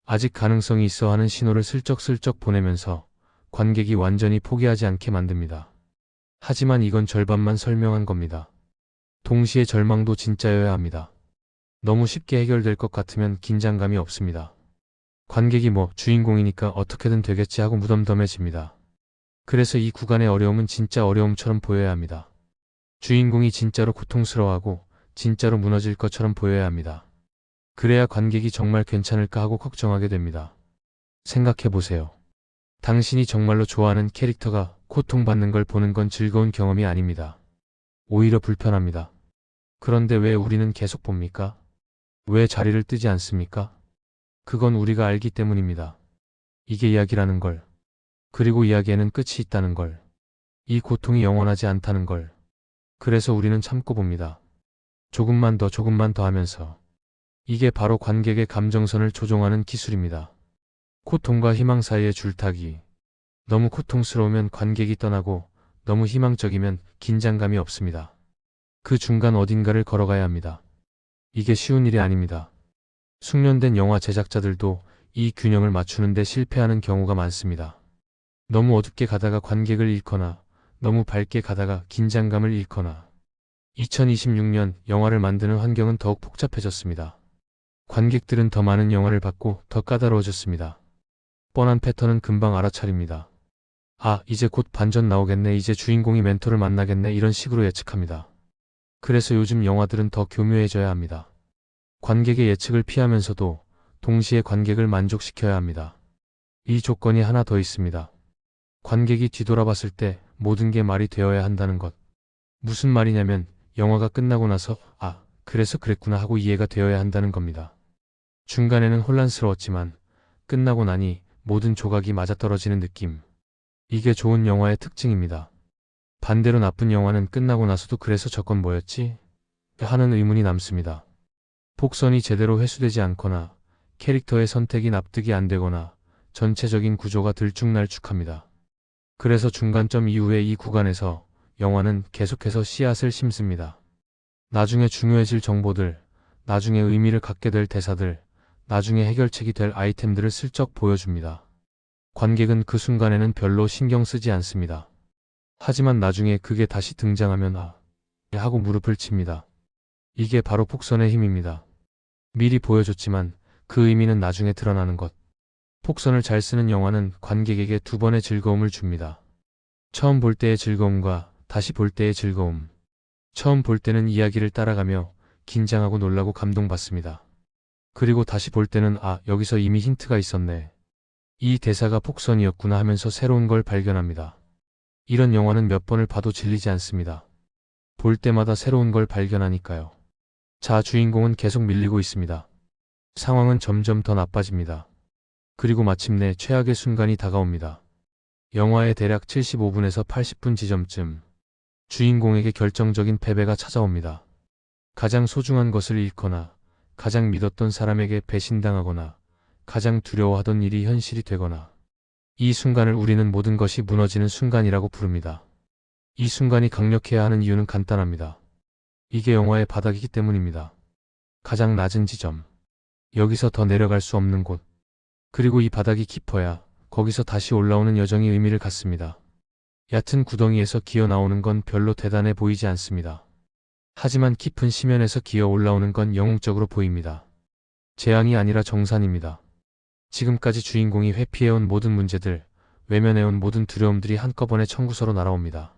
아직 가능성이 있어 하는 신호를 슬쩍슬쩍 보내면서 관객이 완전히 포기하지 않게 만듭니다. 하지만 이건 절반만 설명한 겁니다. 동시에 절망도 진짜여야 합니다. 너무 쉽게 해결될 것 같으면 긴장감이 없습니다. 관객이 주인공이니까 어떻게든 되겠지 하고 무덤덤해집니다. 그래서 이 구간의 어려움은 진짜 어려움처럼 보여야 합니다. 주인공이 진짜로 고통스러워하고 진짜로 무너질 것처럼 보여야 합니다. 그래야 관객이 정말 괜찮을까 하고 걱정하게 됩니다. 생각해보세요. 당신이 정말로 좋아하는 캐릭터가 고통받는 걸 보는 건 즐거운 경험이 아닙니다. 오히려 불편합니다. 그런데 왜 우리는 계속 봅니까? 왜 자리를 뜨지 않습니까? 그건 우리가 알기 때문입니다. 이게 이야기라는 걸. 그리고 이야기에는 끝이 있다는 걸. 이 고통이 영원하지 않다는 걸. 그래서 우리는 참고 봅니다. 조금만 더 하면서. 이게 바로 관객의 감정선을 조종하는 기술입니다. 고통과 희망 사이의 줄타기. 너무 고통스러우면 관객이 떠나고 너무 희망적이면 긴장감이 없습니다. 그 중간 어딘가를 걸어가야 합니다. 이게 쉬운 일이 아닙니다. 숙련된 영화 제작자들도 이 균형을 맞추는데 실패하는 경우가 많습니다. 너무 어둡게 가다가 관객을 잃거나 너무 밝게 가다가 긴장감을 잃거나. 2026년 영화를 만드는 환경은 더욱 복잡해졌습니다. 관객들은 더 많은 영화를 받고 더 까다로워졌습니다. 뻔한 패턴은 금방 알아차립니다. 이제 곧 반전 나오겠네, 이제 주인공이 멘토를 만나겠네, 이런 식으로 예측합니다. 그래서 요즘 영화들은 더 교묘해져야 합니다. 관객의 예측을 피하면서도 동시에 관객을 만족시켜야 합니다. 이 조건이 하나 더 있습니다. 관객이 뒤돌아봤을 때 모든 게 말이 되어야 한다는 것. 무슨 말이냐면 영화가 끝나고 나서 그래서 그랬구나 하고 이해가 되어야 한다는 겁니다. 중간에는 혼란스러웠지만 끝나고 나니 모든 조각이 맞아떨어지는 느낌. 이게 좋은 영화의 특징입니다. 반대로 나쁜 영화는 끝나고 나서도 그래서 저건 뭐였지? 하는 의문이 남습니다. 복선이 제대로 회수되지 않거나 캐릭터의 선택이 납득이 안 되거나 전체적인 구조가 들쭉날쭉합니다. 그래서 중간점 이후에 이 구간에서 영화는 계속해서 씨앗을 심습니다. 나중에 중요해질 정보들, 나중에 의미를 갖게 될 대사들, 나중에 해결책이 될 아이템들을 슬쩍 보여줍니다. 관객은 그 순간에는 별로 신경 쓰지 않습니다. 하지만 나중에 그게 다시 등장하면 하고 무릎을 칩니다. 이게 바로 폭선의 힘입니다. 미리 보여줬지만 그 의미는 나중에 드러나는 것. 폭선을 잘 쓰는 영화는 관객에게 두 번의 즐거움을 줍니다. 처음 볼 때의 즐거움과 다시 볼 때의 즐거움. 처음 볼 때는 이야기를 따라가며 긴장하고 놀라고 감동받습니다. 그리고 다시 볼 때는 여기서 이미 힌트가 있었네. 이 대사가 폭선이었구나 하면서 새로운 걸 발견합니다. 이런 영화는 몇 번을 봐도 질리지 않습니다. 볼 때마다 새로운 걸 발견하니까요. 자, 주인공은 계속 밀리고 있습니다. 상황은 점점 더 나빠집니다. 그리고 마침내 최악의 순간이 다가옵니다. 영화의 대략 75분에서 80분 지점쯤 주인공에게 결정적인 패배가 찾아옵니다. 가장 소중한 것을 잃거나 가장 믿었던 사람에게 배신당하거나 가장 두려워하던 일이 현실이 되거나. 이 순간을 우리는 모든 것이 무너지는 순간이라고 부릅니다. 이 순간이 강력해야 하는 이유는 간단합니다. 이게 영화의 바닥이기 때문입니다. 가장 낮은 지점. 여기서 더 내려갈 수 없는 곳. 그리고 이 바닥이 깊어야 거기서 다시 올라오는 여정이 의미를 갖습니다. 얕은 구덩이에서 기어 나오는 건 별로 대단해 보이지 않습니다. 하지만 깊은 심연에서 기어 올라오는 건 영웅적으로 보입니다. 재앙이 아니라 정산입니다. 지금까지 주인공이 회피해온 모든 문제들, 외면해온 모든 두려움들이 한꺼번에 청구서로 날아옵니다.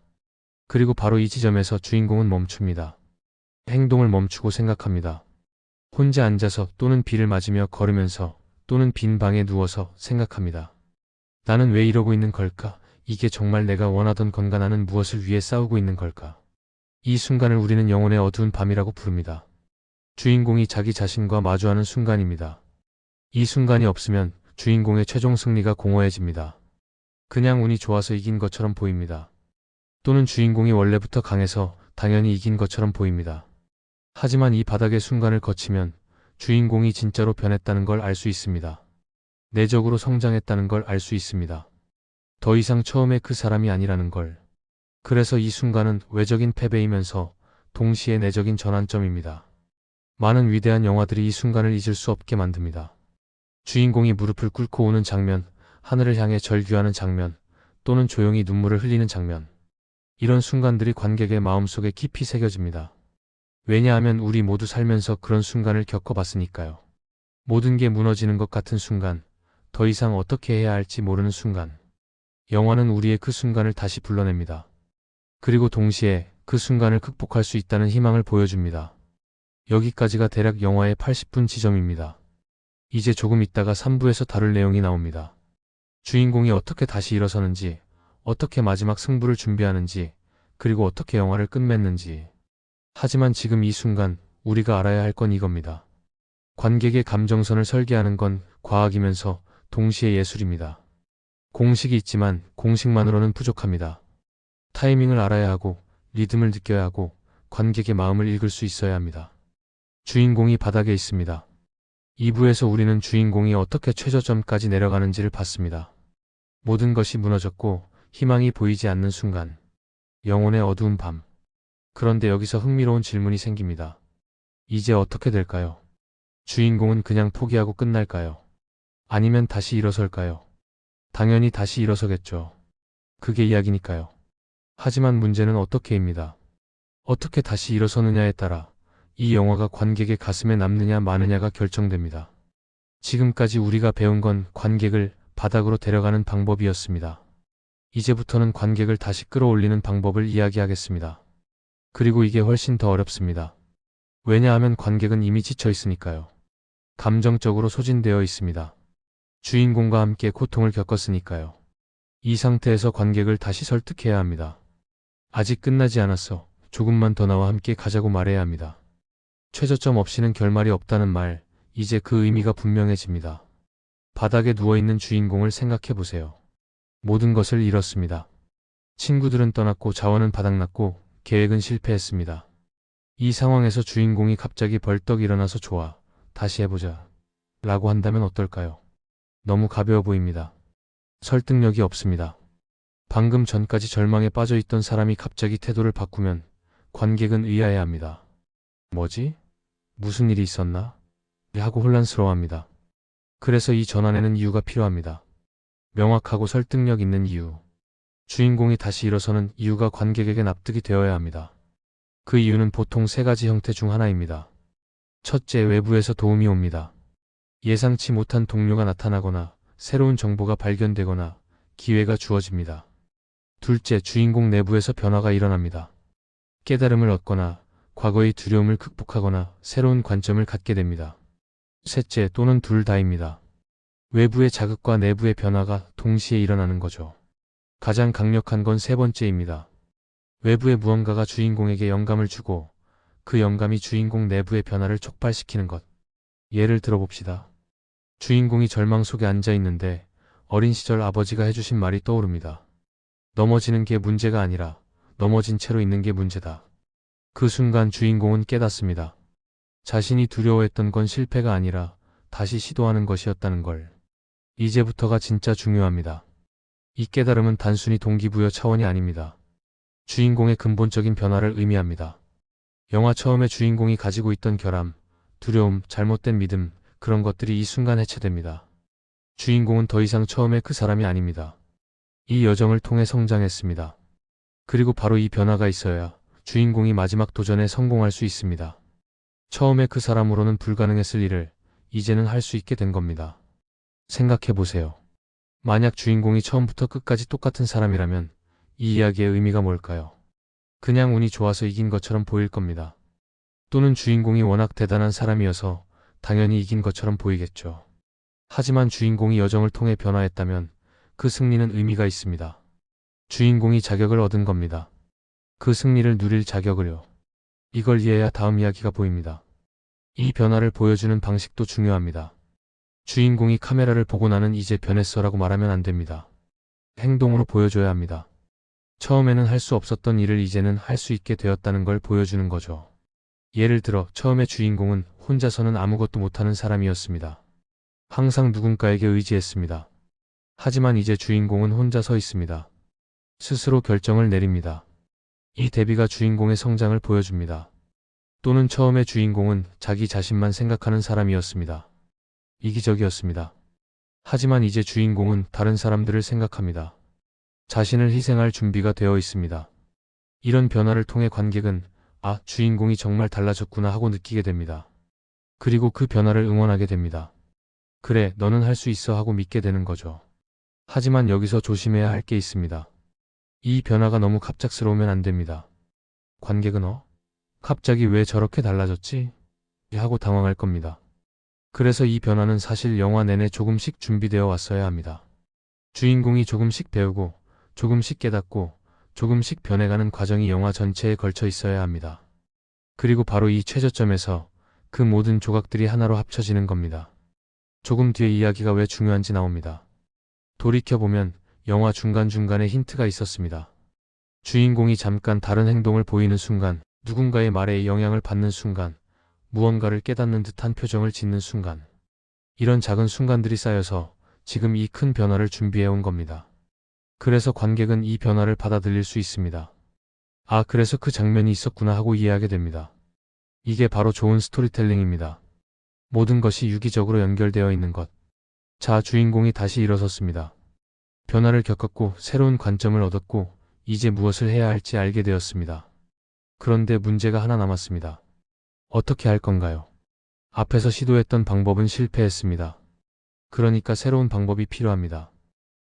그리고 바로 이 지점에서 주인공은 멈춥니다. 행동을 멈추고 생각합니다. 혼자 앉아서 또는 비를 맞으며 걸으면서 또는 빈 방에 누워서 생각합니다. 나는 왜 이러고 있는 걸까? 이게 정말 내가 원하던 건가? 나는 무엇을 위해 싸우고 있는 걸까? 이 순간을 우리는 영혼의 어두운 밤이라고 부릅니다. 주인공이 자기 자신과 마주하는 순간입니다. 이 순간이 없으면 주인공의 최종 승리가 공허해집니다. 그냥 운이 좋아서 이긴 것처럼 보입니다. 또는 주인공이 원래부터 강해서 당연히 이긴 것처럼 보입니다. 하지만 이 바닥의 순간을 거치면 주인공이 진짜로 변했다는 걸 알 수 있습니다. 내적으로 성장했다는 걸 알 수 있습니다. 더 이상 처음에 그 사람이 아니라는 걸. 그래서 이 순간은 외적인 패배이면서 동시에 내적인 전환점입니다. 많은 위대한 영화들이 이 순간을 잊을 수 없게 만듭니다. 주인공이 무릎을 꿇고 오는 장면, 하늘을 향해 절규하는 장면, 또는 조용히 눈물을 흘리는 장면. 이런 순간들이 관객의 마음속에 깊이 새겨집니다. 왜냐하면 우리 모두 살면서 그런 순간을 겪어봤으니까요. 모든 게 무너지는 것 같은 순간, 더 이상 어떻게 해야 할지 모르는 순간. 영화는 우리의 그 순간을 다시 불러냅니다. 그리고 동시에 그 순간을 극복할 수 있다는 희망을 보여줍니다. 여기까지가 대략 영화의 80분 지점입니다. 이제 조금 있다가 3부에서 다룰 내용이 나옵니다. 주인공이 어떻게 다시 일어서는지, 어떻게 마지막 승부를 준비하는지, 그리고 어떻게 영화를 끝맺는지. 하지만 지금 이 순간 우리가 알아야 할 건 이겁니다. 관객의 감정선을 설계하는 건 과학이면서 동시에 예술입니다. 공식이 있지만 공식만으로는 부족합니다. 타이밍을 알아야 하고 리듬을 느껴야 하고 관객의 마음을 읽을 수 있어야 합니다. 주인공이 바닥에 있습니다. 2부에서 우리는 주인공이 어떻게 최저점까지 내려가는지를 봤습니다. 모든 것이 무너졌고 희망이 보이지 않는 순간. 영혼의 어두운 밤. 그런데 여기서 흥미로운 질문이 생깁니다. 이제 어떻게 될까요? 주인공은 그냥 포기하고 끝날까요? 아니면 다시 일어설까요? 당연히 다시 일어서겠죠. 그게 이야기니까요. 하지만 문제는 어떻게입니다. 어떻게 다시 일어서느냐에 따라 이 영화가 관객의 가슴에 남느냐 마느냐가 결정됩니다. 지금까지 우리가 배운 건 관객을 바닥으로 데려가는 방법이었습니다. 이제부터는 관객을 다시 끌어올리는 방법을 이야기하겠습니다. 그리고 이게 훨씬 더 어렵습니다. 왜냐하면 관객은 이미 지쳐 있으니까요. 감정적으로 소진되어 있습니다. 주인공과 함께 고통을 겪었으니까요. 이 상태에서 관객을 다시 설득해야 합니다. 아직 끝나지 않았어. 조금만 더 나와 함께 가자고 말해야 합니다. 최저점 없이는 결말이 없다는 말, 이제 그 의미가 분명해집니다. 바닥에 누워있는 주인공을 생각해보세요. 모든 것을 잃었습니다. 친구들은 떠났고 자원은 바닥났고 계획은 실패했습니다. 이 상황에서 주인공이 갑자기 벌떡 일어나서 좋아, 다시 해보자 라고 한다면 어떨까요? 너무 가벼워 보입니다. 설득력이 없습니다. 방금 전까지 절망에 빠져있던 사람이 갑자기 태도를 바꾸면 관객은 의아해합니다. 뭐지? 무슨 일이 있었나? 하고 혼란스러워합니다. 그래서 이 전환에는 이유가 필요합니다. 명확하고 설득력 있는 이유. 주인공이 다시 일어서는 이유가 관객에게 납득이 되어야 합니다. 그 이유는 보통 세 가지 형태 중 하나입니다. 첫째, 외부에서 도움이 옵니다. 예상치 못한 동료가 나타나거나 새로운 정보가 발견되거나 기회가 주어집니다. 둘째, 주인공 내부에서 변화가 일어납니다. 깨달음을 얻거나 과거의 두려움을 극복하거나 새로운 관점을 갖게 됩니다. 셋째, 또는 둘 다입니다. 외부의 자극과 내부의 변화가 동시에 일어나는 거죠. 가장 강력한 건 세 번째입니다. 외부의 무언가가 주인공에게 영감을 주고 그 영감이 주인공 내부의 변화를 촉발시키는 것. 예를 들어봅시다. 주인공이 절망 속에 앉아 있는데 어린 시절 아버지가 해주신 말이 떠오릅니다. 넘어지는 게 문제가 아니라 넘어진 채로 있는 게 문제다. 그 순간 주인공은 깨닫습니다. 자신이 두려워했던 건 실패가 아니라 다시 시도하는 것이었다는 걸. 이제부터가 진짜 중요합니다. 이 깨달음은 단순히 동기부여 차원이 아닙니다. 주인공의 근본적인 변화를 의미합니다. 영화 처음에 주인공이 가지고 있던 결함, 두려움, 잘못된 믿음, 그런 것들이 이 순간 해체됩니다. 주인공은 더 이상 처음에 그 사람이 아닙니다. 이 여정을 통해 성장했습니다. 그리고 바로 이 변화가 있어야 주인공이 마지막 도전에 성공할 수 있습니다. 처음에 그 사람으로는 불가능했을 일을 이제는 할 수 있게 된 겁니다. 생각해보세요. 만약 주인공이 처음부터 끝까지 똑같은 사람이라면 이 이야기의 의미가 뭘까요? 그냥 운이 좋아서 이긴 것처럼 보일 겁니다. 또는 주인공이 워낙 대단한 사람이어서 당연히 이긴 것처럼 보이겠죠. 하지만 주인공이 여정을 통해 변화했다면 그 승리는 의미가 있습니다. 주인공이 자격을 얻은 겁니다. 그 승리를 누릴 자격을요. 이걸 이해해야 다음 이야기가 보입니다. 이 변화를 보여주는 방식도 중요합니다. 주인공이 카메라를 보고 나는 이제 변했어라고 말하면 안 됩니다. 행동으로 보여줘야 합니다. 처음에는 할 수 없었던 일을 이제는 할 수 있게 되었다는 걸 보여주는 거죠. 예를 들어 처음에 주인공은 혼자서는 아무것도 못하는 사람이었습니다. 항상 누군가에게 의지했습니다. 하지만 이제 주인공은 혼자 서 있습니다. 스스로 결정을 내립니다. 이 대비가 주인공의 성장을 보여줍니다. 또는 처음에 주인공은 자기 자신만 생각하는 사람이었습니다. 이기적이었습니다. 하지만 이제 주인공은 다른 사람들을 생각합니다. 자신을 희생할 준비가 되어 있습니다. 이런 변화를 통해 관객은 아, 주인공이 정말 달라졌구나 하고 느끼게 됩니다. 그리고 그 변화를 응원하게 됩니다. 그래, 너는 할 수 있어 하고 믿게 되는 거죠. 하지만 여기서 조심해야 할 게 있습니다. 이 변화가 너무 갑작스러우면 안 됩니다. 관객은 갑자기 왜 저렇게 달라졌지? 하고 당황할 겁니다. 그래서 이 변화는 사실 영화 내내 조금씩 준비되어 왔어야 합니다. 주인공이 조금씩 배우고, 조금씩 깨닫고, 조금씩 변해가는 과정이 영화 전체에 걸쳐 있어야 합니다. 그리고 바로 이 최저점에서 그 모든 조각들이 하나로 합쳐지는 겁니다. 조금 뒤에 이야기가 왜 중요한지 나옵니다. 돌이켜보면 영화 중간중간에 힌트가 있었습니다. 주인공이 잠깐 다른 행동을 보이는 순간, 누군가의 말에 영향을 받는 순간, 무언가를 깨닫는 듯한 표정을 짓는 순간, 이런 작은 순간들이 쌓여서 지금 이 큰 변화를 준비해온 겁니다. 그래서 관객은 이 변화를 받아들일 수 있습니다. 아, 그래서 그 장면이 있었구나 하고 이해하게 됩니다. 이게 바로 좋은 스토리텔링입니다. 모든 것이 유기적으로 연결되어 있는 것. 자, 주인공이 다시 일어섰습니다. 변화를 겪었고 새로운 관점을 얻었고 이제 무엇을 해야 할지 알게 되었습니다. 그런데 문제가 하나 남았습니다. 어떻게 할 건가요? 앞에서 시도했던 방법은 실패했습니다. 그러니까 새로운 방법이 필요합니다.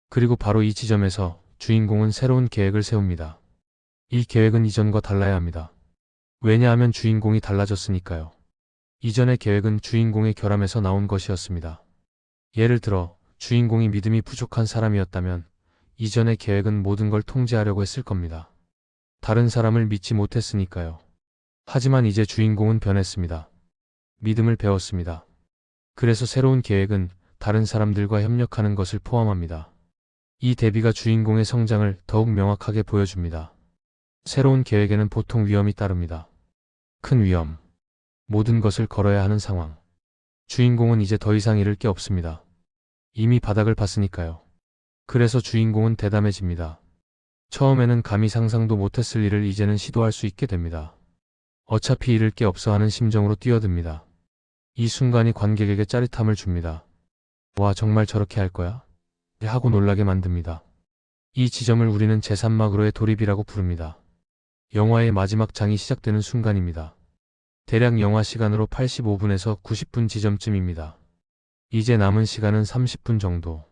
그리고 바로 이 지점에서 주인공은 새로운 계획을 세웁니다. 이 계획은 이전과 달라야 합니다. 왜냐하면 주인공이 달라졌으니까요. 이전의 계획은 주인공의 결함에서 나온 것이었습니다. 예를 들어 주인공이 믿음이 부족한 사람이었다면 이전의 계획은 모든 걸 통제하려고 했을 겁니다. 다른 사람을 믿지 못했으니까요. 하지만 이제 주인공은 변했습니다. 믿음을 배웠습니다. 그래서 새로운 계획은 다른 사람들과 협력하는 것을 포함합니다. 이 대비가 주인공의 성장을 더욱 명확하게 보여줍니다. 새로운 계획에는 보통 위험이 따릅니다. 큰 위험. 모든 것을 걸어야 하는 상황. 주인공은 이제 더 이상 잃을 게 없습니다. 이미 바닥을 봤으니까요. 그래서 주인공은 대담해집니다. 처음에는 감히 상상도 못했을 일을 이제는 시도할 수 있게 됩니다. 어차피 잃을 게 없어 하는 심정으로 뛰어듭니다. 이 순간이 관객에게 짜릿함을 줍니다. 와, 정말 저렇게 할 거야? 하고 놀라게 만듭니다. 이 지점을 우리는 제3막으로의 돌입이라고 부릅니다. 영화의 마지막 장이 시작되는 순간입니다. 대략 영화 시간으로 85분에서 90분 지점쯤입니다. 이제 남은 시간은 30분 정도.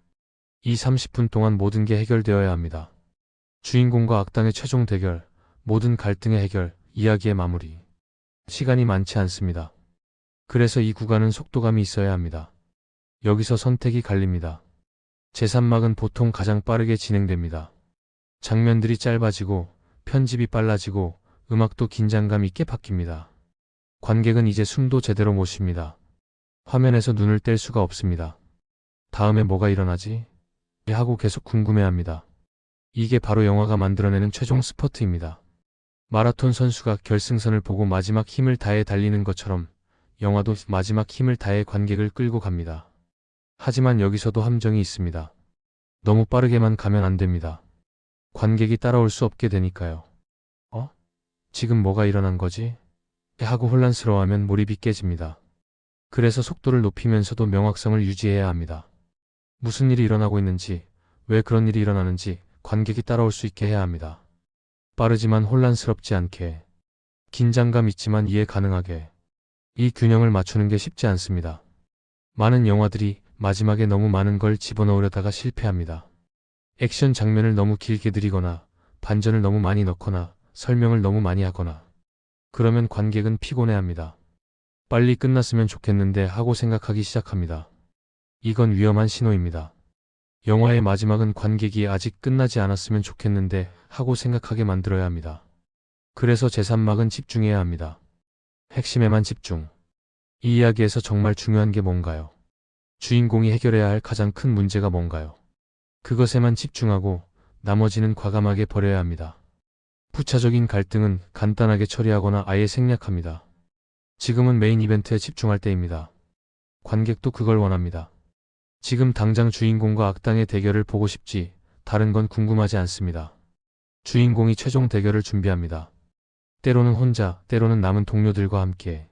이 30분 동안 모든 게 해결되어야 합니다. 주인공과 악당의 최종 대결, 모든 갈등의 해결, 이야기의 마무리. 시간이 많지 않습니다. 그래서 이 구간은 속도감이 있어야 합니다. 여기서 선택이 갈립니다. 제3막은 보통 가장 빠르게 진행됩니다. 장면들이 짧아지고 편집이 빨라지고 음악도 긴장감 있게 바뀝니다. 관객은 이제 숨도 제대로 못 쉽니다. 화면에서 눈을 뗄 수가 없습니다. 다음에 뭐가 일어나지? 하고 계속 궁금해합니다. 이게 바로 영화가 만들어내는 최종 스퍼트입니다. 마라톤 선수가 결승선을 보고 마지막 힘을 다해 달리는 것처럼 영화도 마지막 힘을 다해 관객을 끌고 갑니다. 하지만 여기서도 함정이 있습니다. 너무 빠르게만 가면 안 됩니다. 관객이 따라올 수 없게 되니까요. 지금 뭐가 일어난 거지? 하고 혼란스러워하면 몰입이 깨집니다. 그래서 속도를 높이면서도 명확성을 유지해야 합니다. 무슨 일이 일어나고 있는지, 왜 그런 일이 일어나는지 관객이 따라올 수 있게 해야 합니다. 빠르지만 혼란스럽지 않게, 긴장감 있지만 이해 가능하게. 이 균형을 맞추는 게 쉽지 않습니다. 많은 영화들이 마지막에 너무 많은 걸 집어넣으려다가 실패합니다. 액션 장면을 너무 길게 들이거나 반전을 너무 많이 넣거나 설명을 너무 많이 하거나 그러면 관객은 피곤해합니다. 빨리 끝났으면 좋겠는데 하고 생각하기 시작합니다. 이건 위험한 신호입니다. 영화의 마지막은 관객이 아직 끝나지 않았으면 좋겠는데 하고 생각하게 만들어야 합니다. 그래서 제3막은 집중해야 합니다. 핵심에만 집중. 이 이야기에서 정말 중요한 게 뭔가요? 주인공이 해결해야 할 가장 큰 문제가 뭔가요? 그것에만 집중하고 나머지는 과감하게 버려야 합니다. 부차적인 갈등은 간단하게 처리하거나 아예 생략합니다. 지금은 메인 이벤트에 집중할 때입니다. 관객도 그걸 원합니다. 지금 당장 주인공과 악당의 대결을 보고 싶지 다른 건 궁금하지 않습니다. 주인공이 최종 대결을 준비합니다. 때로는 혼자, 때로는 남은 동료들과 함께.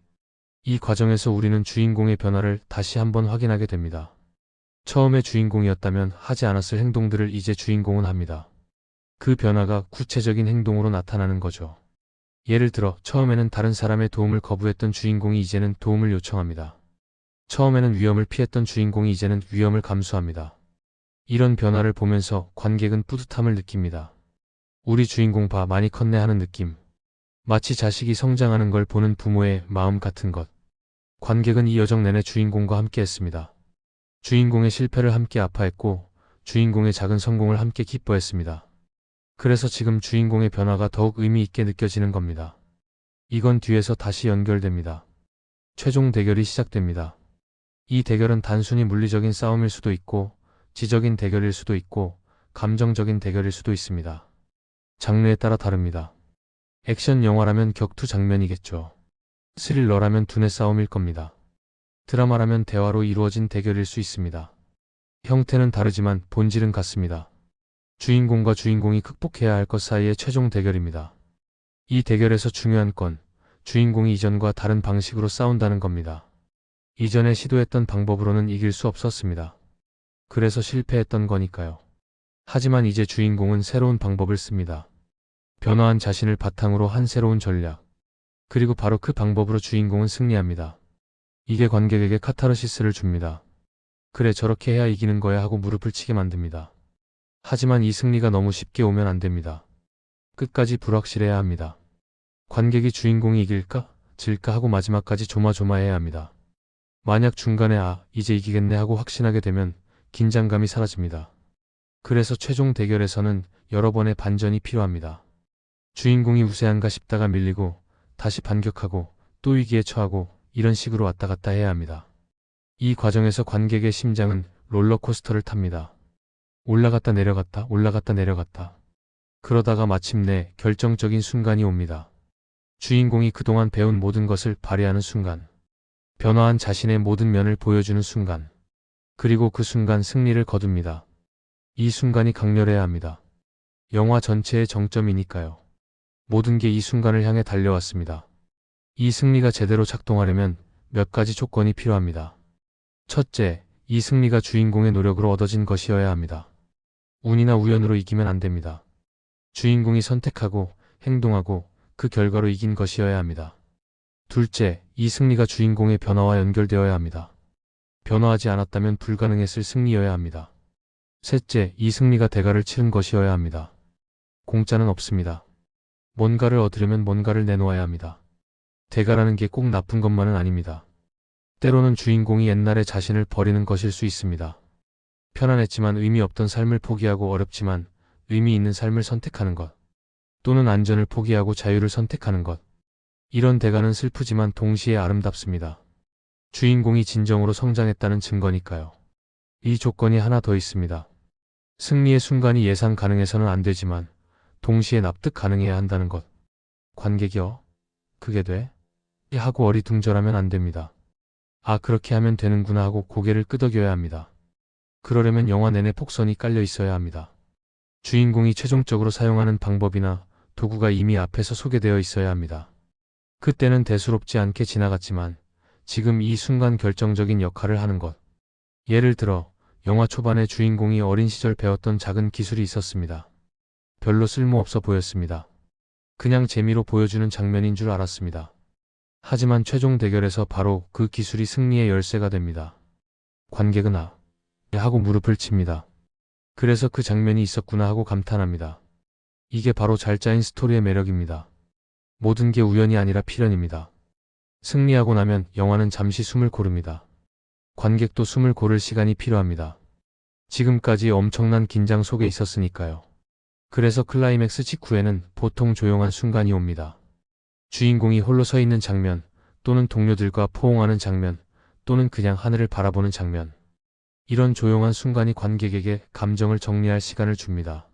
이 과정에서 우리는 주인공의 변화를 다시 한번 확인하게 됩니다. 처음에 주인공이었다면 하지 않았을 행동들을 이제 주인공은 합니다. 그 변화가 구체적인 행동으로 나타나는 거죠. 예를 들어 처음에는 다른 사람의 도움을 거부했던 주인공이 이제는 도움을 요청합니다. 처음에는 위험을 피했던 주인공이 이제는 위험을 감수합니다. 이런 변화를 보면서 관객은 뿌듯함을 느낍니다. 우리 주인공 봐 많이 컸네 하는 느낌. 마치 자식이 성장하는 걸 보는 부모의 마음 같은 것. 관객은 이 여정 내내 주인공과 함께 했습니다. 주인공의 실패를 함께 아파했고 주인공의 작은 성공을 함께 기뻐했습니다. 그래서 지금 주인공의 변화가 더욱 의미 있게 느껴지는 겁니다. 이건 뒤에서 다시 연결됩니다. 최종 대결이 시작됩니다. 이 대결은 단순히 물리적인 싸움일 수도 있고 지적인 대결일 수도 있고 감정적인 대결일 수도 있습니다. 장르에 따라 다릅니다. 액션 영화라면 격투 장면이겠죠. 스릴러라면 두뇌 싸움일 겁니다. 드라마라면 대화로 이루어진 대결일 수 있습니다. 형태는 다르지만 본질은 같습니다. 주인공과 주인공이 극복해야 할 것 사이의 최종 대결입니다. 이 대결에서 중요한 건 주인공이 이전과 다른 방식으로 싸운다는 겁니다. 이전에 시도했던 방법으로는 이길 수 없었습니다. 그래서 실패했던 거니까요. 하지만 이제 주인공은 새로운 방법을 씁니다. 변화한 자신을 바탕으로 한 새로운 전략. 그리고 바로 그 방법으로 주인공은 승리합니다. 이게 관객에게 카타르시스를 줍니다. 그래 저렇게 해야 이기는 거야 하고 무릎을 치게 만듭니다. 하지만 이 승리가 너무 쉽게 오면 안 됩니다. 끝까지 불확실해야 합니다. 관객이 주인공이 이길까? 질까 하고 마지막까지 조마조마해야 합니다. 만약 중간에 이제 이기겠네 하고 확신하게 되면 긴장감이 사라집니다. 그래서 최종 대결에서는 여러 번의 반전이 필요합니다. 주인공이 우세한가 싶다가 밀리고 다시 반격하고 또 위기에 처하고 이런 식으로 왔다 갔다 해야 합니다. 이 과정에서 관객의 심장은 롤러코스터를 탑니다. 올라갔다 내려갔다 올라갔다 내려갔다. 그러다가 마침내 결정적인 순간이 옵니다. 주인공이 그동안 배운 모든 것을 발휘하는 순간. 변화한 자신의 모든 면을 보여주는 순간. 그리고 그 순간 승리를 거둡니다. 이 순간이 강렬해야 합니다. 영화 전체의 정점이니까요. 모든 게 이 순간을 향해 달려왔습니다. 이 승리가 제대로 작동하려면 몇 가지 조건이 필요합니다. 첫째, 이 승리가 주인공의 노력으로 얻어진 것이어야 합니다. 운이나 우연으로 이기면 안 됩니다. 주인공이 선택하고 행동하고 그 결과로 이긴 것이어야 합니다. 둘째, 이 승리가 주인공의 변화와 연결되어야 합니다. 변화하지 않았다면 불가능했을 승리여야 합니다. 셋째, 이 승리가 대가를 치른 것이어야 합니다. 공짜는 없습니다. 뭔가를 얻으려면 뭔가를 내놓아야 합니다. 대가라는 게 꼭 나쁜 것만은 아닙니다. 때로는 주인공이 옛날의 자신을 버리는 것일 수 있습니다. 편안했지만 의미 없던 삶을 포기하고 어렵지만 의미 있는 삶을 선택하는 것. 또는 안전을 포기하고 자유를 선택하는 것. 이런 대가는 슬프지만 동시에 아름답습니다. 주인공이 진정으로 성장했다는 증거니까요. 이 조건이 하나 더 있습니다. 승리의 순간이 예상 가능해서는 안 되지만 동시에 납득 가능해야 한다는 것. 관객이요? 그게 돼? 하고 어리둥절하면 안 됩니다. 그렇게 하면 되는구나 하고 고개를 끄덕여야 합니다. 그러려면 영화 내내 폭선이 깔려 있어야 합니다. 주인공이 최종적으로 사용하는 방법이나 도구가 이미 앞에서 소개되어 있어야 합니다. 그때는 대수롭지 않게 지나갔지만 지금 이 순간 결정적인 역할을 하는 것. 예를 들어 영화 초반에 주인공이 어린 시절 배웠던 작은 기술이 있었습니다. 별로 쓸모없어 보였습니다. 그냥 재미로 보여주는 장면인 줄 알았습니다. 하지만 최종 대결에서 바로 그 기술이 승리의 열쇠가 됩니다. 관객은 하고 무릎을 칩니다. 그래서 그 장면이 있었구나 하고 감탄합니다. 이게 바로 잘 짜인 스토리의 매력입니다. 모든 게 우연이 아니라 필연입니다. 승리하고 나면 영화는 잠시 숨을 고릅니다. 관객도 숨을 고를 시간이 필요합니다. 지금까지 엄청난 긴장 속에 있었으니까요. 그래서 클라이맥스 직후에는 보통 조용한 순간이 옵니다. 주인공이 홀로 서 있는 장면, 또는 동료들과 포옹하는 장면, 또는 그냥 하늘을 바라보는 장면. 이런 조용한 순간이 관객에게 감정을 정리할 시간을 줍니다.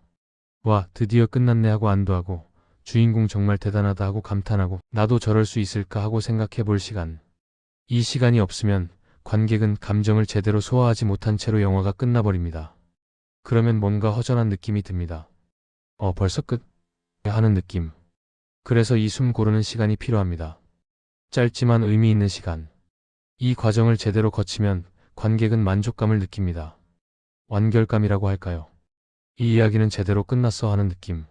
와, 드디어 끝났네 하고 안도하고, 주인공 정말 대단하다 하고 감탄하고, 나도 저럴 수 있을까 하고 생각해 볼 시간. 이 시간이 없으면 관객은 감정을 제대로 소화하지 못한 채로 영화가 끝나버립니다. 그러면 뭔가 허전한 느낌이 듭니다. 벌써 끝? 하는 느낌. 그래서 이 숨 고르는 시간이 필요합니다. 짧지만 의미 있는 시간. 이 과정을 제대로 거치면 관객은 만족감을 느낍니다. 완결감이라고 할까요? 이 이야기는 제대로 끝났어 하는 느낌.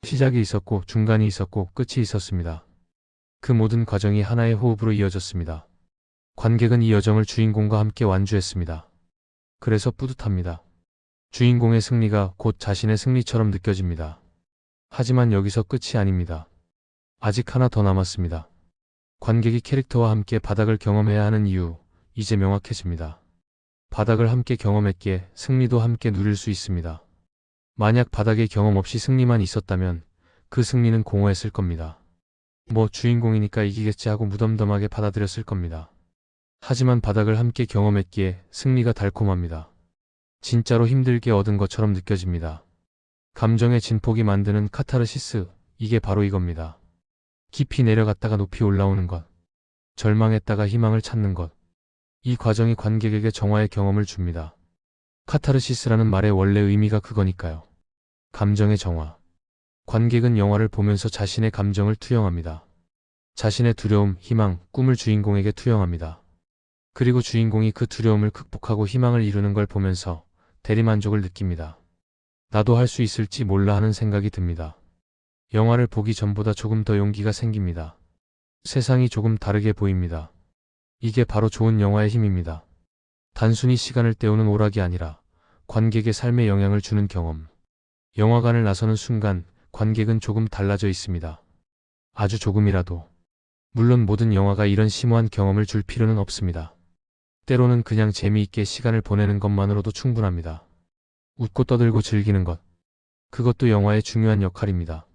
시작이 있었고 중간이 있었고 끝이 있었습니다. 그 모든 과정이 하나의 호흡으로 이어졌습니다. 관객은 이 여정을 주인공과 함께 완주했습니다. 그래서 뿌듯합니다. 주인공의 승리가 곧 자신의 승리처럼 느껴집니다. 하지만 여기서 끝이 아닙니다. 아직 하나 더 남았습니다. 관객이 캐릭터와 함께 바닥을 경험해야 하는 이유, 이제 명확해집니다. 바닥을 함께 경험했기에 승리도 함께 누릴 수 있습니다. 만약 바닥의 경험 없이 승리만 있었다면 그 승리는 공허했을 겁니다. 뭐 주인공이니까 이기겠지 하고 무덤덤하게 받아들였을 겁니다. 하지만 바닥을 함께 경험했기에 승리가 달콤합니다. 진짜로 힘들게 얻은 것처럼 느껴집니다. 감정의 진폭이 만드는 카타르시스, 이게 바로 이겁니다. 깊이 내려갔다가 높이 올라오는 것, 절망했다가 희망을 찾는 것. 이 과정이 관객에게 정화의 경험을 줍니다. 카타르시스라는 말의 원래 의미가 그거니까요. 감정의 정화. 관객은 영화를 보면서 자신의 감정을 투영합니다. 자신의 두려움, 희망, 꿈을 주인공에게 투영합니다. 그리고 주인공이 그 두려움을 극복하고 희망을 이루는 걸 보면서 대리만족을 느낍니다. 나도 할 수 있을지 몰라 하는 생각이 듭니다. 영화를 보기 전보다 조금 더 용기가 생깁니다. 세상이 조금 다르게 보입니다. 이게 바로 좋은 영화의 힘입니다. 단순히 시간을 때우는 오락이 아니라 관객의 삶에 영향을 주는 경험. 영화관을 나서는 순간 관객은 조금 달라져 있습니다. 아주 조금이라도. 물론 모든 영화가 이런 심오한 경험을 줄 필요는 없습니다. 때로는 그냥 재미있게 시간을 보내는 것만으로도 충분합니다. 웃고 떠들고 즐기는 것. 그것도 영화의 중요한 역할입니다.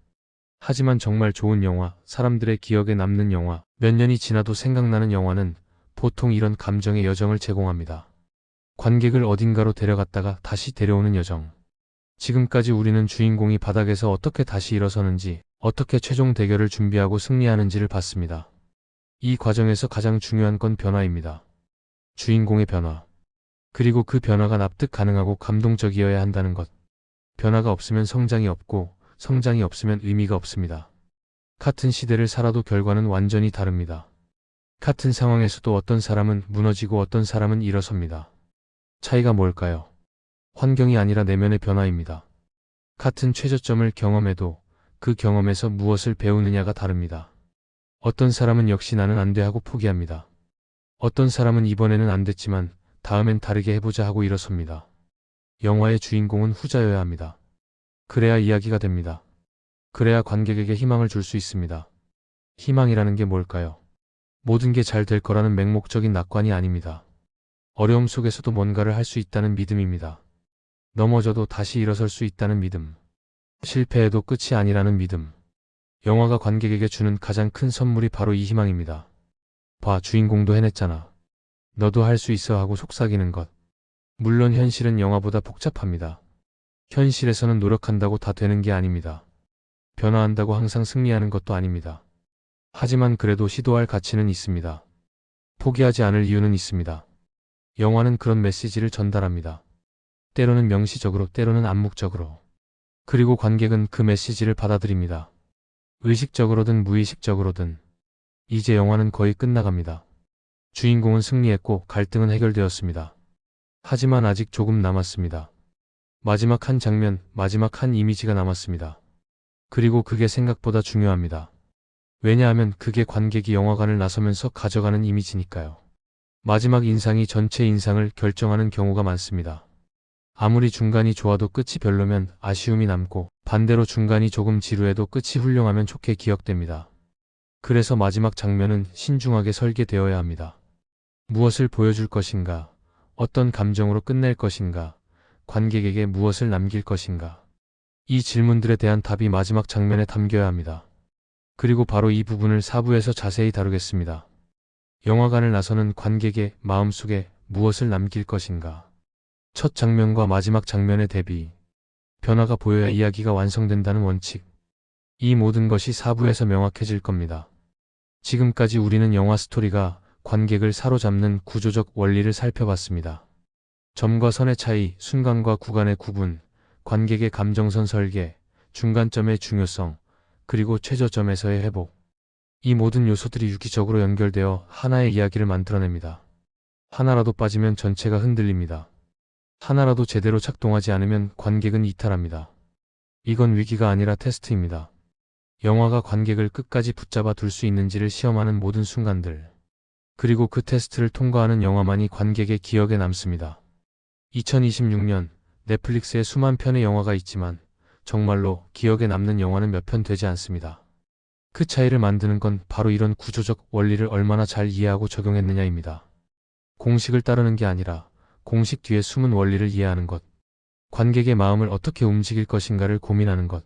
하지만 정말 좋은 영화, 사람들의 기억에 남는 영화, 몇 년이 지나도 생각나는 영화는 보통 이런 감정의 여정을 제공합니다. 관객을 어딘가로 데려갔다가 다시 데려오는 여정. 지금까지 우리는 주인공이 바닥에서 어떻게 다시 일어서는지, 어떻게 최종 대결을 준비하고 승리하는지를 봤습니다. 이 과정에서 가장 중요한 건 변화입니다. 주인공의 변화. 그리고 그 변화가 납득 가능하고 감동적이어야 한다는 것. 변화가 없으면 성장이 없고, 성장이 없으면 의미가 없습니다. 같은 시대를 살아도 결과는 완전히 다릅니다. 같은 상황에서도 어떤 사람은 무너지고 어떤 사람은 일어섭니다. 차이가 뭘까요? 환경이 아니라 내면의 변화입니다. 같은 최저점을 경험해도 그 경험에서 무엇을 배우느냐가 다릅니다. 어떤 사람은 역시 나는 안 돼 하고 포기합니다. 어떤 사람은 이번에는 안 됐지만 다음엔 다르게 해보자 하고 일어섭니다. 영화의 주인공은 후자여야 합니다. 그래야 이야기가 됩니다. 그래야 관객에게 희망을 줄 수 있습니다. 희망이라는 게 뭘까요? 모든 게 잘 될 거라는 맹목적인 낙관이 아닙니다. 어려움 속에서도 뭔가를 할 수 있다는 믿음입니다. 넘어져도 다시 일어설 수 있다는 믿음. 실패해도 끝이 아니라는 믿음. 영화가 관객에게 주는 가장 큰 선물이 바로 이 희망입니다. 봐, 주인공도 해냈잖아. 너도 할 수 있어 하고 속삭이는 것. 물론 현실은 영화보다 복잡합니다. 현실에서는 노력한다고 다 되는 게 아닙니다. 변화한다고 항상 승리하는 것도 아닙니다. 하지만 그래도 시도할 가치는 있습니다. 포기하지 않을 이유는 있습니다. 영화는 그런 메시지를 전달합니다. 때로는 명시적으로, 때로는 암묵적으로. 그리고 관객은 그 메시지를 받아들입니다. 의식적으로든 무의식적으로든. 이제 영화는 거의 끝나갑니다. 주인공은 승리했고 갈등은 해결되었습니다. 하지만 아직 조금 남았습니다. 마지막 한 장면, 마지막 한 이미지가 남았습니다. 그리고 그게 생각보다 중요합니다. 왜냐하면 그게 관객이 영화관을 나서면서 가져가는 이미지니까요. 마지막 인상이 전체 인상을 결정하는 경우가 많습니다. 아무리 중간이 좋아도 끝이 별로면 아쉬움이 남고, 반대로 중간이 조금 지루해도 끝이 훌륭하면 좋게 기억됩니다. 그래서 마지막 장면은 신중하게 설계되어야 합니다. 무엇을 보여줄 것인가? 어떤 감정으로 끝낼 것인가? 관객에게 무엇을 남길 것인가? 이 질문들에 대한 답이 마지막 장면에 담겨야 합니다. 그리고 바로 이 부분을 4부에서 자세히 다루겠습니다. 영화관을 나서는 관객의 마음속에 무엇을 남길 것인가? 첫 장면과 마지막 장면의 대비. 변화가 보여야 이야기가 완성된다는 원칙. 이 모든 것이 4부에서 명확해질 겁니다. 지금까지 우리는 영화 스토리가 관객을 사로잡는 구조적 원리를 살펴봤습니다. 점과 선의 차이, 순간과 구간의 구분, 관객의 감정선 설계, 중간점의 중요성, 그리고 최저점에서의 회복. 이 모든 요소들이 유기적으로 연결되어 하나의 이야기를 만들어냅니다. 하나라도 빠지면 전체가 흔들립니다. 하나라도 제대로 작동하지 않으면 관객은 이탈합니다. 이건 위기가 아니라 테스트입니다. 영화가 관객을 끝까지 붙잡아 둘 수 있는지를 시험하는 모든 순간들. 그리고 그 테스트를 통과하는 영화만이 관객의 기억에 남습니다. 2026년 넷플릭스에 수만 편의 영화가 있지만 정말로 기억에 남는 영화는 몇 편 되지 않습니다. 그 차이를 만드는 건 바로 이런 구조적 원리를 얼마나 잘 이해하고 적용했느냐입니다. 공식을 따르는 게 아니라 공식 뒤에 숨은 원리를 이해하는 것. 관객의 마음을 어떻게 움직일 것인가를 고민하는 것.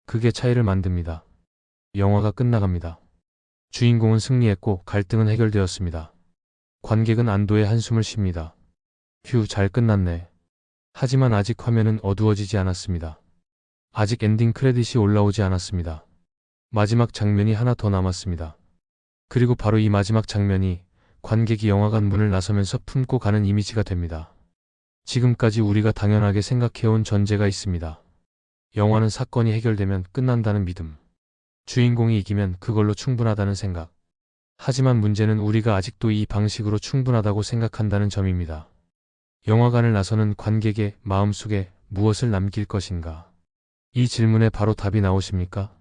그게 차이를 만듭니다. 영화가 끝나갑니다. 주인공은 승리했고 갈등은 해결되었습니다. 관객은 안도의 한숨을 쉽니다. 휴, 잘 끝났네. 하지만 아직 화면은 어두워지지 않았습니다. 아직 엔딩 크레딧이 올라오지 않았습니다. 마지막 장면이 하나 더 남았습니다. 그리고 바로 이 마지막 장면이 관객이 영화관 문을 나서면서 품고 가는 이미지가 됩니다. 지금까지 우리가 당연하게 생각해온 전제가 있습니다. 영화는 사건이 해결되면 끝난다는 믿음. 주인공이 이기면 그걸로 충분하다는 생각. 하지만 문제는 우리가 아직도 이 방식으로 충분하다고 생각한다는 점입니다. 영화관을 나서는 관객의 마음속에 무엇을 남길 것인가? 이 질문에 바로 답이 나오십니까?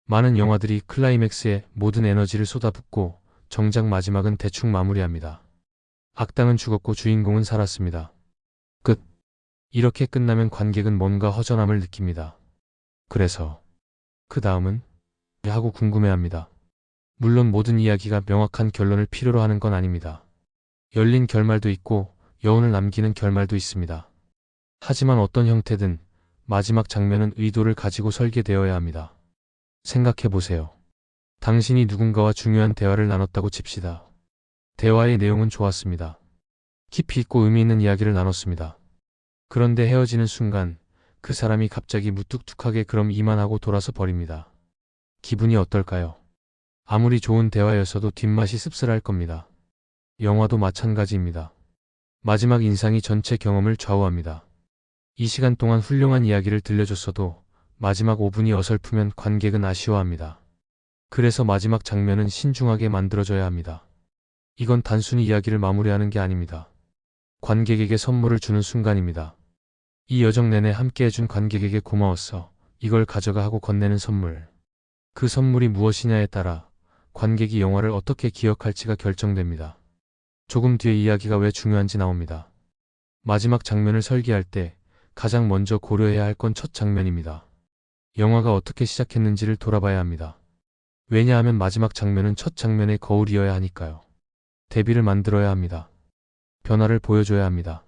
많은 영화들이 클라이맥스에 모든 에너지를 쏟아붓고 정작 마지막은 대충 마무리합니다. 악당은 죽었고 주인공은 살았습니다. 끝. 이렇게 끝나면 관객은 뭔가 허전함을 느낍니다. 그래서 그 다음은? 하고 궁금해합니다. 물론 모든 이야기가 명확한 결론을 필요로 하는 건 아닙니다. 열린 결말도 있고 여운을 남기는 결말도 있습니다. 하지만 어떤 형태든 마지막 장면은 의도를 가지고 설계되어야 합니다. 생각해보세요. 당신이 누군가와 중요한 대화를 나눴다고 칩시다. 대화의 내용은 좋았습니다. 깊이 있고 의미 있는 이야기를 나눴습니다. 그런데 헤어지는 순간 그 사람이 갑자기 무뚝뚝하게 그럼 이만하고 돌아서 버립니다. 기분이 어떨까요? 아무리 좋은 대화였어도 뒷맛이 씁쓸할 겁니다. 영화도 마찬가지입니다. 마지막 인상이 전체 경험을 좌우합니다. 이 시간 동안 훌륭한 이야기를 들려줬어도 마지막 5분이 어설프면 관객은 아쉬워합니다. 그래서 마지막 장면은 신중하게 만들어져야 합니다. 이건 단순히 이야기를 마무리하는 게 아닙니다. 관객에게 선물을 주는 순간입니다. 이 여정 내내 함께해준 관객에게 고마웠어. 이걸 가져가 하고 건네는 선물. 그 선물이 무엇이냐에 따라 관객이 영화를 어떻게 기억할지가 결정됩니다. 조금 뒤에 이야기가 왜 중요한지 나옵니다. 마지막 장면을 설계할 때 가장 먼저 고려해야 할 건 첫 장면입니다. 영화가 어떻게 시작했는지를 돌아봐야 합니다. 왜냐하면 마지막 장면은 첫 장면의 거울이어야 하니까요. 대비를 만들어야 합니다. 변화를 보여줘야 합니다.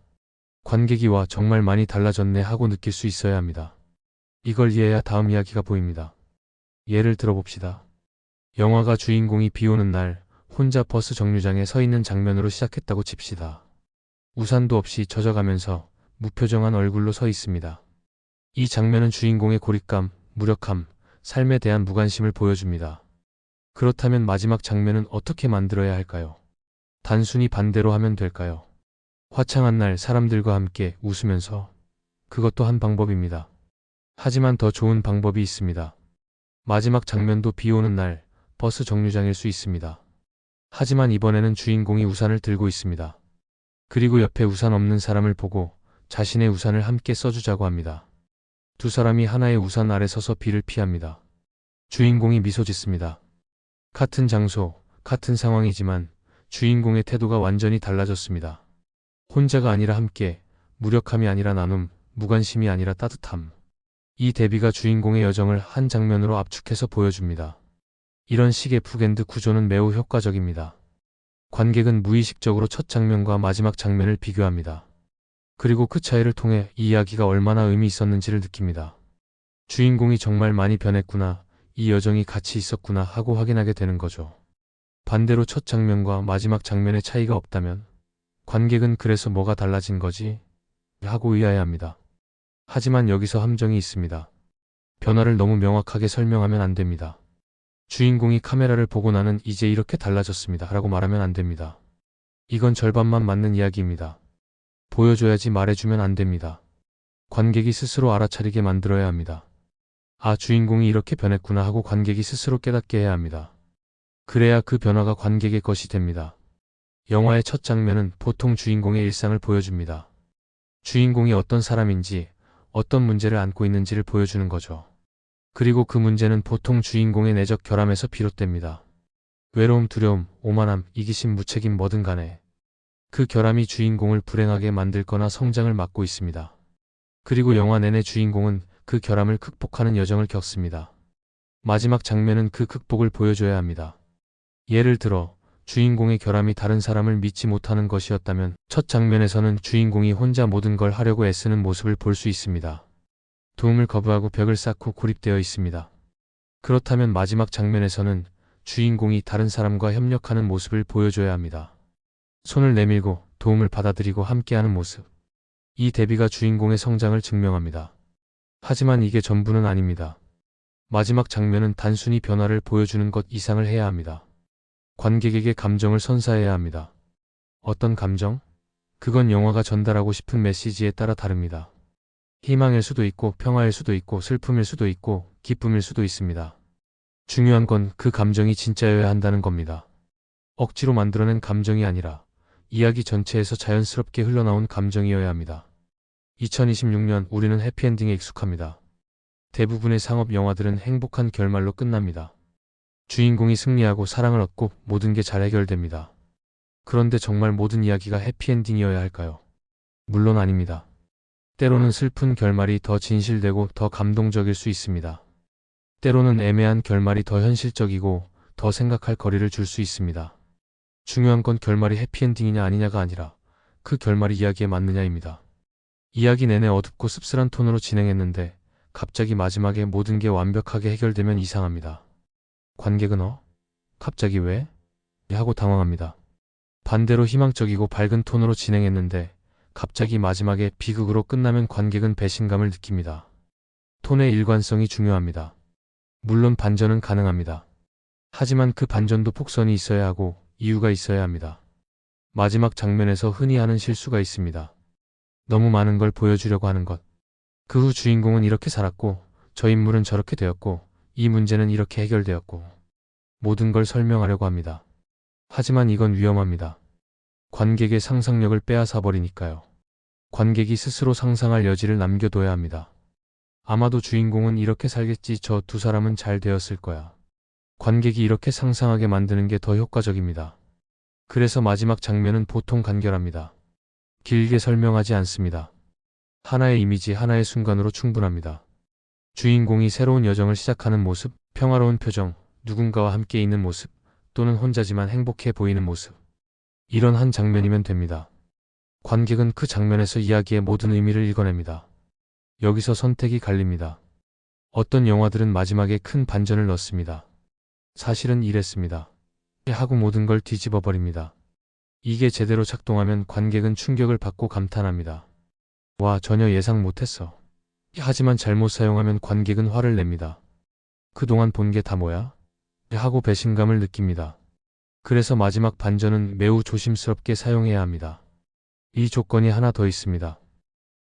관객이 와 정말 많이 달라졌네 하고 느낄 수 있어야 합니다. 이걸 이해해야 다음 이야기가 보입니다. 예를 들어봅시다. 영화가 주인공이 비 오는 날 혼자 버스 정류장에 서 있는 장면으로 시작했다고 칩시다. 우산도 없이 젖어가면서 무표정한 얼굴로 서 있습니다. 이 장면은 주인공의 고립감, 무력함, 삶에 대한 무관심을 보여줍니다. 그렇다면 마지막 장면은 어떻게 만들어야 할까요? 단순히 반대로 하면 될까요? 화창한 날 사람들과 함께 웃으면서. 그것도 한 방법입니다. 하지만 더 좋은 방법이 있습니다. 마지막 장면도 비 오는 날 버스 정류장일 수 있습니다. 하지만 이번에는 주인공이 우산을 들고 있습니다. 그리고 옆에 우산 없는 사람을 보고 자신의 우산을 함께 써주자고 합니다. 두 사람이 하나의 우산 아래 서서 비를 피합니다. 주인공이 미소 짓습니다. 같은 장소, 같은 상황이지만 주인공의 태도가 완전히 달라졌습니다. 혼자가 아니라 함께, 무력함이 아니라 나눔, 무관심이 아니라 따뜻함. 이 대비가 주인공의 여정을 한 장면으로 압축해서 보여줍니다. 이런 식의 북엔드 구조는 매우 효과적입니다. 관객은 무의식적으로 첫 장면과 마지막 장면을 비교합니다. 그리고 그 차이를 통해 이 이야기가 얼마나 의미 있었는지를 느낍니다. 주인공이 정말 많이 변했구나, 이 여정이 같이 있었구나 하고 확인하게 되는 거죠. 반대로 첫 장면과 마지막 장면의 차이가 없다면 관객은 그래서 뭐가 달라진 거지? 하고 의아해합니다. 하지만 여기서 함정이 있습니다. 변화를 너무 명확하게 설명하면 안 됩니다. 주인공이 카메라를 보고 나는 이제 이렇게 달라졌습니다 라고 말하면 안 됩니다. 이건 절반만 맞는 이야기입니다. 보여줘야지 말해주면 안 됩니다. 관객이 스스로 알아차리게 만들어야 합니다. 아, 주인공이 이렇게 변했구나 하고 관객이 스스로 깨닫게 해야 합니다. 그래야 그 변화가 관객의 것이 됩니다. 영화의 첫 장면은 보통 주인공의 일상을 보여줍니다. 주인공이 어떤 사람인지, 어떤 문제를 안고 있는지를 보여주는 거죠. 그리고 그 문제는 보통 주인공의 내적 결함에서 비롯됩니다. 외로움, 두려움, 오만함, 이기심, 무책임 뭐든 간에 그 결함이 주인공을 불행하게 만들거나 성장을 막고 있습니다. 그리고 영화 내내 주인공은 그 결함을 극복하는 여정을 겪습니다. 마지막 장면은 그 극복을 보여줘야 합니다. 예를 들어 주인공의 결함이 다른 사람을 믿지 못하는 것이었다면 첫 장면에서는 주인공이 혼자 모든 걸 하려고 애쓰는 모습을 볼 수 있습니다. 도움을 거부하고 벽을 쌓고 고립되어 있습니다. 그렇다면 마지막 장면에서는 주인공이 다른 사람과 협력하는 모습을 보여줘야 합니다. 손을 내밀고 도움을 받아들이고 함께하는 모습. 이 대비가 주인공의 성장을 증명합니다. 하지만 이게 전부는 아닙니다. 마지막 장면은 단순히 변화를 보여주는 것 이상을 해야 합니다. 관객에게 감정을 선사해야 합니다. 어떤 감정? 그건 영화가 전달하고 싶은 메시지에 따라 다릅니다. 희망일 수도 있고 평화일 수도 있고 슬픔일 수도 있고 기쁨일 수도 있습니다. 중요한 건 그 감정이 진짜여야 한다는 겁니다. 억지로 만들어낸 감정이 아니라 이야기 전체에서 자연스럽게 흘러나온 감정이어야 합니다. 2026년 우리는 해피엔딩에 익숙합니다. 대부분의 상업 영화들은 행복한 결말로 끝납니다. 주인공이 승리하고 사랑을 얻고 모든 게 잘 해결됩니다. 그런데 정말 모든 이야기가 해피엔딩이어야 할까요? 물론 아닙니다. 때로는 슬픈 결말이 더 진실되고 더 감동적일 수 있습니다. 때로는 애매한 결말이 더 현실적이고 더 생각할 거리를 줄 수 있습니다. 중요한 건 결말이 해피엔딩이냐 아니냐가 아니라 그 결말이 이야기에 맞느냐입니다. 이야기 내내 어둡고 씁쓸한 톤으로 진행했는데 갑자기 마지막에 모든 게 완벽하게 해결되면 이상합니다. 관객은 갑자기 왜? 하고 당황합니다. 반대로 희망적이고 밝은 톤으로 진행했는데 갑자기 마지막에 비극으로 끝나면 관객은 배신감을 느낍니다. 톤의 일관성이 중요합니다. 물론 반전은 가능합니다. 하지만 그 반전도 폭선이 있어야 하고 이유가 있어야 합니다. 마지막 장면에서 흔히 하는 실수가 있습니다. 너무 많은 걸 보여주려고 하는 것. 그 후 주인공은 이렇게 살았고 저 인물은 저렇게 되었고 이 문제는 이렇게 해결되었고 모든 걸 설명하려고 합니다. 하지만 이건 위험합니다. 관객의 상상력을 빼앗아 버리니까요. 관객이 스스로 상상할 여지를 남겨둬야 합니다. 아마도 주인공은 이렇게 살겠지, 저 두 사람은 잘 되었을 거야. 관객이 이렇게 상상하게 만드는 게 더 효과적입니다. 그래서 마지막 장면은 보통 간결합니다. 길게 설명하지 않습니다. 하나의 이미지, 하나의 순간으로 충분합니다. 주인공이 새로운 여정을 시작하는 모습, 평화로운 표정, 누군가와 함께 있는 모습, 또는 혼자지만 행복해 보이는 모습. 이런 한 장면이면 됩니다. 관객은 그 장면에서 이야기의 모든 의미를 읽어냅니다. 여기서 선택이 갈립니다. 어떤 영화들은 마지막에 큰 반전을 넣습니다. 사실은 이랬습니다. 하고 모든 걸 뒤집어 버립니다. 이게 제대로 작동하면 관객은 충격을 받고 감탄합니다. 와, 전혀 예상 못했어. 하지만 잘못 사용하면 관객은 화를 냅니다. 그동안 본 게 다 뭐야? 하고 배신감을 느낍니다. 그래서 마지막 반전은 매우 조심스럽게 사용해야 합니다. 이 조건이 하나 더 있습니다.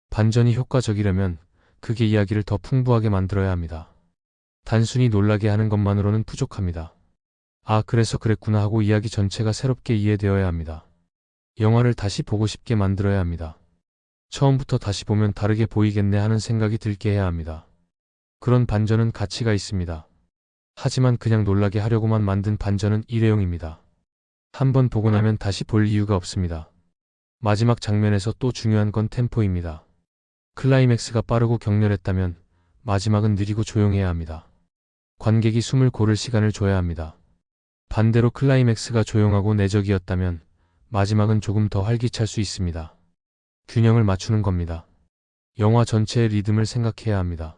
반전이 효과적이려면 그게 이야기를 더 풍부하게 만들어야 합니다. 단순히 놀라게 하는 것만으로는 부족합니다. 아, 그래서 그랬구나 하고 이야기 전체가 새롭게 이해되어야 합니다. 영화를 다시 보고 싶게 만들어야 합니다. 처음부터 다시 보면 다르게 보이겠네 하는 생각이 들게 해야 합니다. 그런 반전은 가치가 있습니다. 하지만 그냥 놀라게 하려고만 만든 반전은 일회용입니다. 한 번 보고 나면 다시 볼 이유가 없습니다. 마지막 장면에서 또 중요한 건 템포입니다. 클라이맥스가 빠르고 격렬했다면 마지막은 느리고 조용해야 합니다. 관객이 숨을 고를 시간을 줘야 합니다. 반대로 클라이맥스가 조용하고 내적이었다면 마지막은 조금 더 활기찰 수 있습니다. 균형을 맞추는 겁니다. 영화 전체의 리듬을 생각해야 합니다.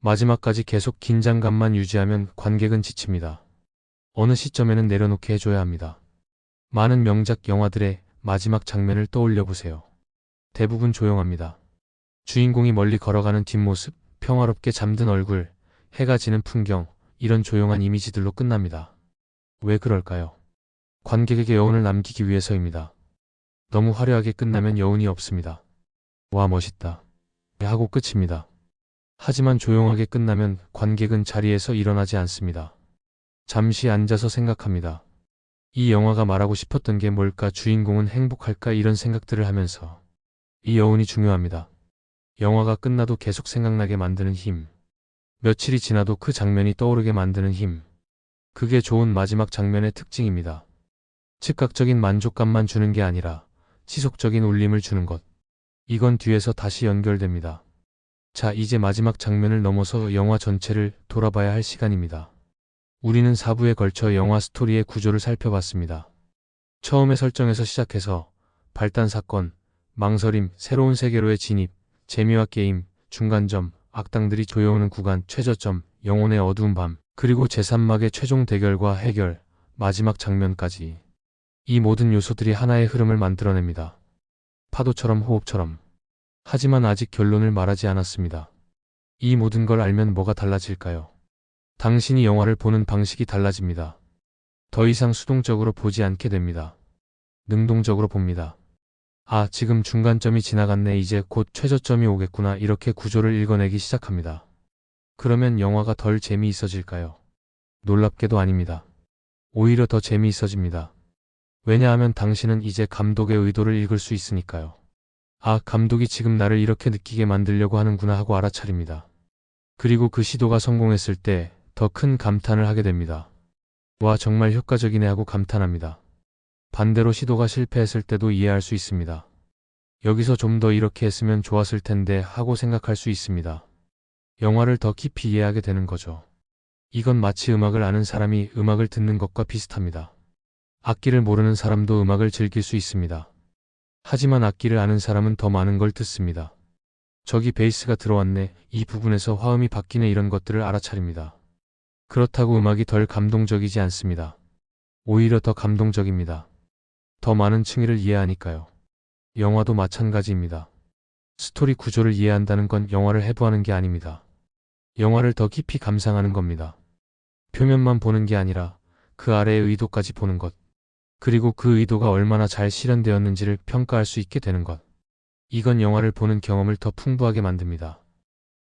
마지막까지 계속 긴장감만 유지하면 관객은 지칩니다. 어느 시점에는 내려놓게 해줘야 합니다. 많은 명작 영화들의 마지막 장면을 떠올려 보세요. 대부분 조용합니다. 주인공이 멀리 걸어가는 뒷모습, 평화롭게 잠든 얼굴, 해가 지는 풍경, 이런 조용한 이미지들로 끝납니다. 왜 그럴까요? 관객에게 여운을 남기기 위해서입니다. 너무 화려하게 끝나면 여운이 없습니다. 와, 멋있다. 하고 끝입니다. 하지만 조용하게 끝나면 관객은 자리에서 일어나지 않습니다. 잠시 앉아서 생각합니다. 이 영화가 말하고 싶었던 게 뭘까? 주인공은 행복할까? 이런 생각들을 하면서 이 여운이 중요합니다. 영화가 끝나도 계속 생각나게 만드는 힘. 며칠이 지나도 그 장면이 떠오르게 만드는 힘. 그게 좋은 마지막 장면의 특징입니다. 즉각적인 만족감만 주는 게 아니라 지속적인 울림을 주는 것. 이건 뒤에서 다시 연결됩니다. 자, 이제 마지막 장면을 넘어서 영화 전체를 돌아봐야 할 시간입니다. 우리는 4부에 걸쳐 영화 스토리의 구조를 살펴봤습니다. 처음의 설정에서 시작해서 발단 사건, 망설임, 새로운 세계로의 진입, 재미와 게임, 중간점, 악당들이 조여오는 구간, 최저점, 영혼의 어두운 밤, 그리고 제3막의 최종 대결과 해결, 마지막 장면까지. 이 모든 요소들이 하나의 흐름을 만들어냅니다. 파도처럼 호흡처럼. 하지만 아직 결론을 말하지 않았습니다. 이 모든 걸 알면 뭐가 달라질까요? 당신이 영화를 보는 방식이 달라집니다. 더 이상 수동적으로 보지 않게 됩니다. 능동적으로 봅니다. 아, 지금 중간점이 지나갔네. 이제 곧 최저점이 오겠구나. 이렇게 구조를 읽어내기 시작합니다. 그러면 영화가 덜 재미있어질까요? 놀랍게도 아닙니다. 오히려 더 재미있어집니다. 왜냐하면 당신은 이제 감독의 의도를 읽을 수 있으니까요. 아, 감독이 지금 나를 이렇게 느끼게 만들려고 하는구나 하고 알아차립니다. 그리고 그 시도가 성공했을 때 더 큰 감탄을 하게 됩니다. 와, 정말 효과적이네 하고 감탄합니다. 반대로 시도가 실패했을 때도 이해할 수 있습니다. 여기서 좀 더 이렇게 했으면 좋았을 텐데 하고 생각할 수 있습니다. 영화를 더 깊이 이해하게 되는 거죠. 이건 마치 음악을 아는 사람이 음악을 듣는 것과 비슷합니다. 악기를 모르는 사람도 음악을 즐길 수 있습니다. 하지만 악기를 아는 사람은 더 많은 걸 듣습니다. 저기 베이스가 들어왔네, 이 부분에서 화음이 바뀌네, 이런 것들을 알아차립니다. 그렇다고 음악이 덜 감동적이지 않습니다. 오히려 더 감동적입니다. 더 많은 층위를 이해하니까요. 영화도 마찬가지입니다. 스토리 구조를 이해한다는 건 영화를 해부하는 게 아닙니다. 영화를 더 깊이 감상하는 겁니다. 표면만 보는 게 아니라 그 아래의 의도까지 보는 것. 그리고 그 의도가 얼마나 잘 실현되었는지를 평가할 수 있게 되는 것. 이건 영화를 보는 경험을 더 풍부하게 만듭니다.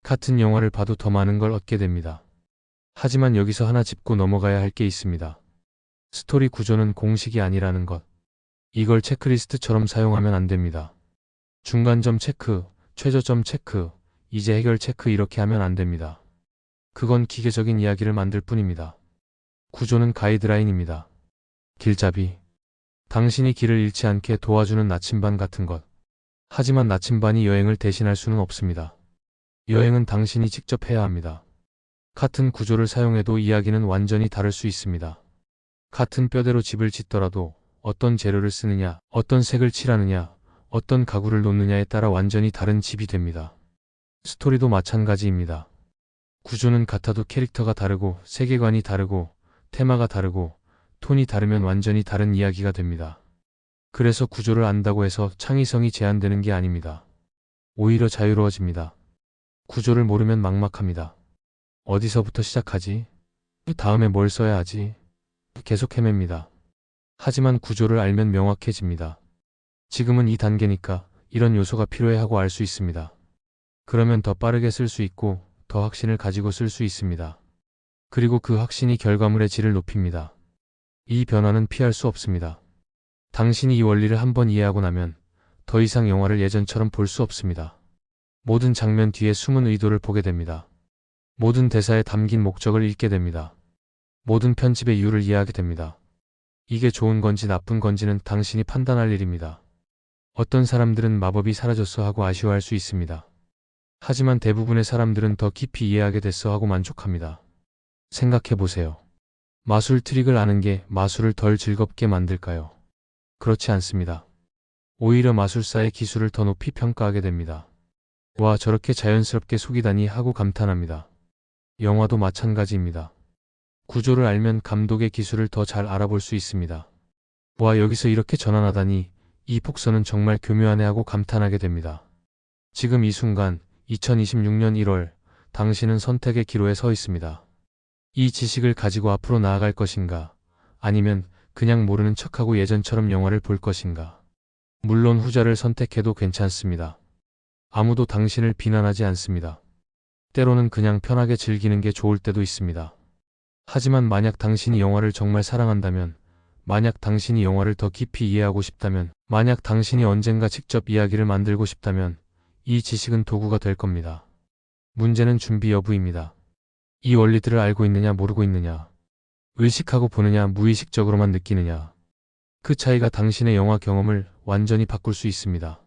같은 영화를 봐도 더 많은 걸 얻게 됩니다. 하지만 여기서 하나 짚고 넘어가야 할 게 있습니다. 스토리 구조는 공식이 아니라는 것. 이걸 체크리스트처럼 사용하면 안 됩니다. 중간점 체크, 최저점 체크, 이제 해결 체크 이렇게 하면 안 됩니다. 그건 기계적인 이야기를 만들 뿐입니다. 구조는 가이드라인입니다. 길잡이. 당신이 길을 잃지 않게 도와주는 나침반 같은 것. 하지만 나침반이 여행을 대신할 수는 없습니다. 여행은 당신이 직접 해야 합니다. 같은 구조를 사용해도 이야기는 완전히 다를 수 있습니다. 같은 뼈대로 집을 짓더라도 어떤 재료를 쓰느냐, 어떤 색을 칠하느냐, 어떤 가구를 놓느냐에 따라 완전히 다른 집이 됩니다. 스토리도 마찬가지입니다. 구조는 같아도 캐릭터가 다르고 세계관이 다르고 테마가 다르고 톤이 다르면 완전히 다른 이야기가 됩니다. 그래서 구조를 안다고 해서 창의성이 제한되는 게 아닙니다. 오히려 자유로워집니다. 구조를 모르면 막막합니다. 어디서부터 시작하지? 다음에 뭘 써야 하지? 계속 헤맵니다. 하지만 구조를 알면 명확해집니다. 지금은 이 단계니까 이런 요소가 필요해 하고 알 수 있습니다. 그러면 더 빠르게 쓸 수 있고 더 확신을 가지고 쓸 수 있습니다. 그리고 그 확신이 결과물의 질을 높입니다. 이 변화는 피할 수 없습니다. 당신이 이 원리를 한번 이해하고 나면 더 이상 영화를 예전처럼 볼 수 없습니다. 모든 장면 뒤에 숨은 의도를 보게 됩니다. 모든 대사에 담긴 목적을 읽게 됩니다. 모든 편집의 이유를 이해하게 됩니다. 이게 좋은 건지 나쁜 건지는 당신이 판단할 일입니다. 어떤 사람들은 마법이 사라졌어 하고 아쉬워할 수 있습니다. 하지만 대부분의 사람들은 더 깊이 이해하게 됐어 하고 만족합니다. 생각해 보세요. 마술 트릭을 아는 게 마술을 덜 즐겁게 만들까요? 그렇지 않습니다. 오히려 마술사의 기술을 더 높이 평가하게 됩니다. 와, 저렇게 자연스럽게 속이다니 하고 감탄합니다. 영화도 마찬가지입니다. 구조를 알면 감독의 기술을 더 잘 알아볼 수 있습니다. 와, 여기서 이렇게 전환하다니, 이 폭서는 정말 교묘하네 하고 감탄하게 됩니다. 지금 이 순간 2026년 1월 당신은 선택의 기로에 서 있습니다. 이 지식을 가지고 앞으로 나아갈 것인가, 아니면 그냥 모르는 척하고 예전처럼 영화를 볼 것인가. 물론 후자를 선택해도 괜찮습니다. 아무도 당신을 비난하지 않습니다. 때로는 그냥 편하게 즐기는 게 좋을 때도 있습니다. 하지만 만약 당신이 영화를 정말 사랑한다면 만약 당신이 영화를 더 깊이 이해하고 싶다면, 만약 당신이 언젠가 직접 이야기를 만들고 싶다면 이 지식은 도구가 될 겁니다. 문제는 준비 여부입니다. 이 원리들을 알고 있느냐 모르고 있느냐, 의식하고 보느냐 무의식적으로만 느끼느냐, 그 차이가 당신의 영화 경험을 완전히 바꿀 수 있습니다.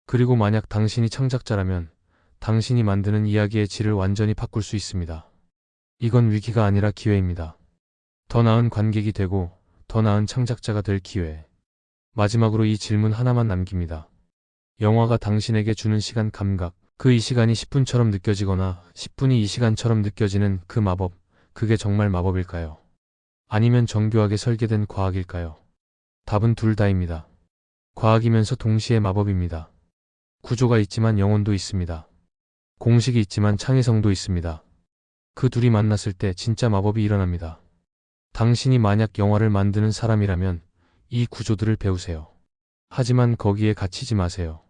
그리고 만약 당신이 창작자라면 당신이 만드는 이야기의 질을 완전히 바꿀 수 있습니다. 이건 위기가 아니라 기회입니다. 더 나은 관객이 되고 더 나은 창작자가 될 기회. 마지막으로 이 질문 하나만 남깁니다. 영화가 당신에게 주는 시간 감각, 그 이 시간이 10분처럼 느껴지거나 10분이 이 시간처럼 느껴지는 그 마법, 그게 정말 마법일까요? 아니면 정교하게 설계된 과학일까요? 답은 둘 다입니다. 과학이면서 동시에 마법입니다. 구조가 있지만 영혼도 있습니다. 공식이 있지만 창의성도 있습니다. 그 둘이 만났을 때 진짜 마법이 일어납니다. 당신이 만약 영화를 만드는 사람이라면 이 구조들을 배우세요. 하지만 거기에 갇히지 마세요.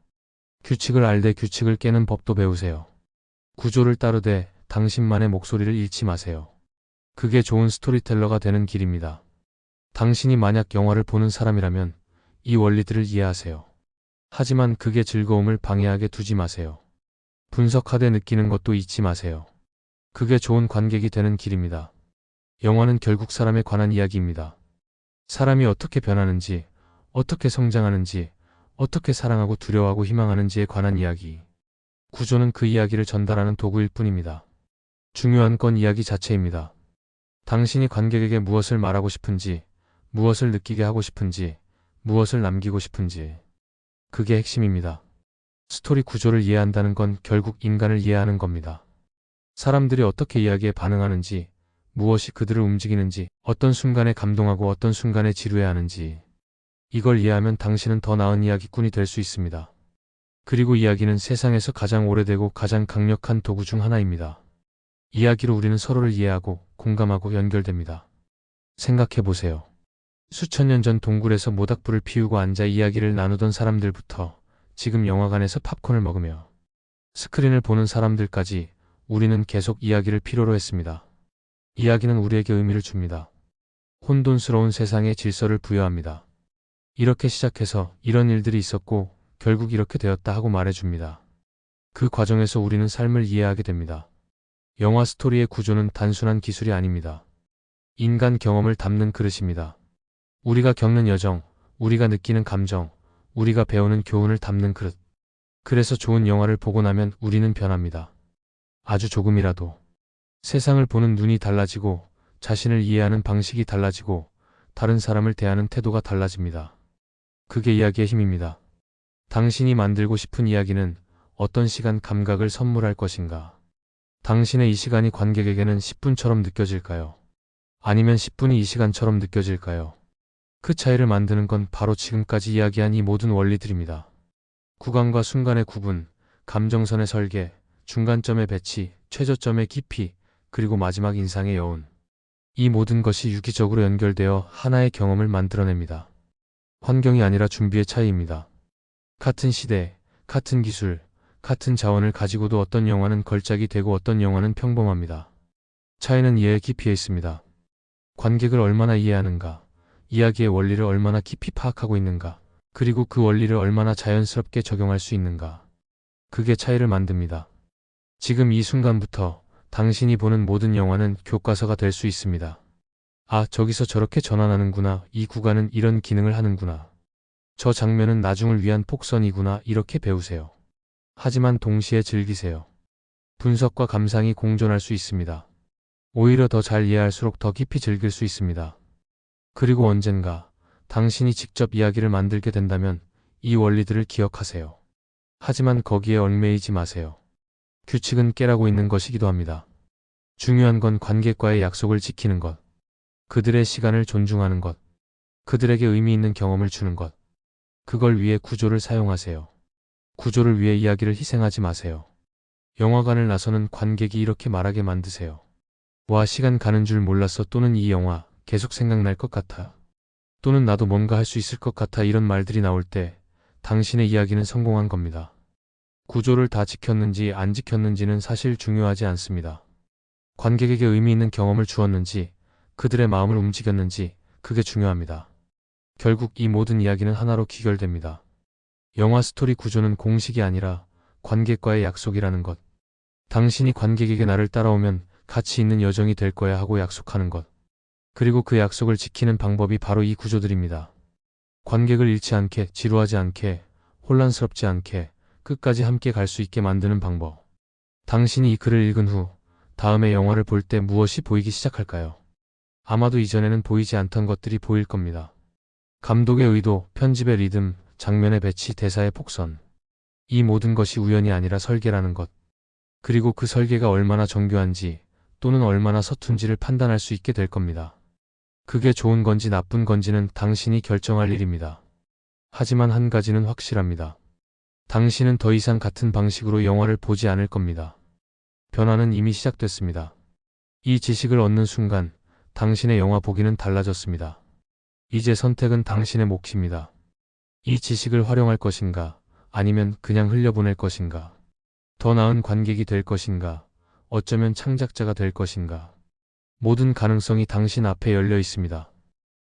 규칙을 알되 규칙을 깨는 법도 배우세요. 구조를 따르되 당신만의 목소리를 잃지 마세요. 그게 좋은 스토리텔러가 되는 길입니다. 당신이 만약 영화를 보는 사람이라면 이 원리들을 이해하세요. 하지만 그게 즐거움을 방해하게 두지 마세요. 분석하되 느끼는 것도 잊지 마세요. 그게 좋은 관객이 되는 길입니다. 영화는 결국 사람에 관한 이야기입니다. 사람이 어떻게 변하는지, 어떻게 성장하는지, 어떻게 사랑하고 두려워하고 희망하는지에 관한 이야기. 구조는 그 이야기를 전달하는 도구일 뿐입니다. 중요한 건 이야기 자체입니다. 당신이 관객에게 무엇을 말하고 싶은지, 무엇을 느끼게 하고 싶은지, 무엇을 남기고 싶은지. 그게 핵심입니다. 스토리 구조를 이해한다는 건 결국 인간을 이해하는 겁니다. 사람들이 어떻게 이야기에 반응하는지, 무엇이 그들을 움직이는지, 어떤 순간에 감동하고 어떤 순간에 지루해하는지. 이걸 이해하면 당신은 더 나은 이야기꾼이 될 수 있습니다. 그리고 이야기는 세상에서 가장 오래되고 가장 강력한 도구 중 하나입니다. 이야기로 우리는 서로를 이해하고 공감하고 연결됩니다. 생각해 보세요. 수천 년 전 동굴에서 모닥불을 피우고 앉아 이야기를 나누던 사람들부터 지금 영화관에서 팝콘을 먹으며 스크린을 보는 사람들까지 우리는 계속 이야기를 필요로 했습니다. 이야기는 우리에게 의미를 줍니다. 혼돈스러운 세상에 질서를 부여합니다. 이렇게 시작해서 이런 일들이 있었고 결국 이렇게 되었다 하고 말해줍니다. 그 과정에서 우리는 삶을 이해하게 됩니다. 영화 스토리의 구조는 단순한 기술이 아닙니다. 인간 경험을 담는 그릇입니다. 우리가 겪는 여정, 우리가 느끼는 감정, 우리가 배우는 교훈을 담는 그릇. 그래서 좋은 영화를 보고 나면 우리는 변합니다. 아주 조금이라도. 세상을 보는 눈이 달라지고 자신을 이해하는 방식이 달라지고 다른 사람을 대하는 태도가 달라집니다. 그게 이야기의 힘입니다. 당신이 만들고 싶은 이야기는 어떤 시간 감각을 선물할 것인가? 당신의 이 시간이 관객에게는 10분처럼 느껴질까요? 아니면 10분이 이 시간처럼 느껴질까요? 그 차이를 만드는 건 바로 지금까지 이야기한 이 모든 원리들입니다. 구간과 순간의 구분, 감정선의 설계, 중간점의 배치, 최저점의 깊이, 그리고 마지막 인상의 여운. 이 모든 것이 유기적으로 연결되어 하나의 경험을 만들어냅니다. 환경이 아니라 준비의 차이입니다. 같은 시대, 같은 기술, 같은 자원을 가지고도 어떤 영화는 걸작이 되고 어떤 영화는 평범합니다. 차이는 이해의 깊이에 있습니다. 관객을 얼마나 이해하는가, 이야기의 원리를 얼마나 깊이 파악하고 있는가, 그리고 그 원리를 얼마나 자연스럽게 적용할 수 있는가. 그게 차이를 만듭니다. 지금 이 순간부터 당신이 보는 모든 영화는 교과서가 될 수 있습니다. 아, 저기서 저렇게 전환하는구나. 이 구간은 이런 기능을 하는구나. 저 장면은 나중을 위한 폭선이구나. 이렇게 배우세요. 하지만 동시에 즐기세요. 분석과 감상이 공존할 수 있습니다. 오히려 더 잘 이해할수록 더 깊이 즐길 수 있습니다. 그리고 언젠가 당신이 직접 이야기를 만들게 된다면 이 원리들을 기억하세요. 하지만 거기에 얽매이지 마세요. 규칙은 깨라고 있는 것이기도 합니다. 중요한 건 관객과의 약속을 지키는 것, 그들의 시간을 존중하는 것, 그들에게 의미 있는 경험을 주는 것. 그걸 위해 구조를 사용하세요. 구조를 위해 이야기를 희생하지 마세요. 영화관을 나서는 관객이 이렇게 말하게 만드세요. 와, 시간 가는 줄 몰랐어. 또는 이 영화 계속 생각날 것 같아. 또는 나도 뭔가 할 수 있을 것 같아. 이런 말들이 나올 때 당신의 이야기는 성공한 겁니다. 구조를 다 지켰는지 안 지켰는지는 사실 중요하지 않습니다. 관객에게 의미 있는 경험을 주었는지, 그들의 마음을 움직였는지, 그게 중요합니다. 결국 이 모든 이야기는 하나로 귀결됩니다. 영화 스토리 구조는 공식이 아니라 관객과의 약속이라는 것. 당신이 관객에게 나를 따라오면 가치 있는 여정이 될 거야 하고 약속하는 것. 그리고 그 약속을 지키는 방법이 바로 이 구조들입니다. 관객을 잃지 않게, 지루하지 않게, 혼란스럽지 않게, 끝까지 함께 갈 수 있게 만드는 방법. 당신이 이 글을 읽은 후 다음에 영화를 볼 때 무엇이 보이기 시작할까요? 아마도 이전에는 보이지 않던 것들이 보일 겁니다. 감독의 의도, 편집의 리듬, 장면의 배치, 대사의 폭선. 이 모든 것이 우연이 아니라 설계라는 것. 그리고 그 설계가 얼마나 정교한지 또는 얼마나 서툰지를 판단할 수 있게 될 겁니다. 그게 좋은 건지 나쁜 건지는 당신이 결정할 일입니다. 하지만 한 가지는 확실합니다. 당신은 더 이상 같은 방식으로 영화를 보지 않을 겁니다. 변화는 이미 시작됐습니다. 이 지식을 얻는 순간 당신의 영화 보기는 달라졌습니다. 이제 선택은 당신의 몫입니다. 이 지식을 활용할 것인가, 아니면 그냥 흘려보낼 것인가. 더 나은 관객이 될 것인가, 어쩌면 창작자가 될 것인가. 모든 가능성이 당신 앞에 열려 있습니다.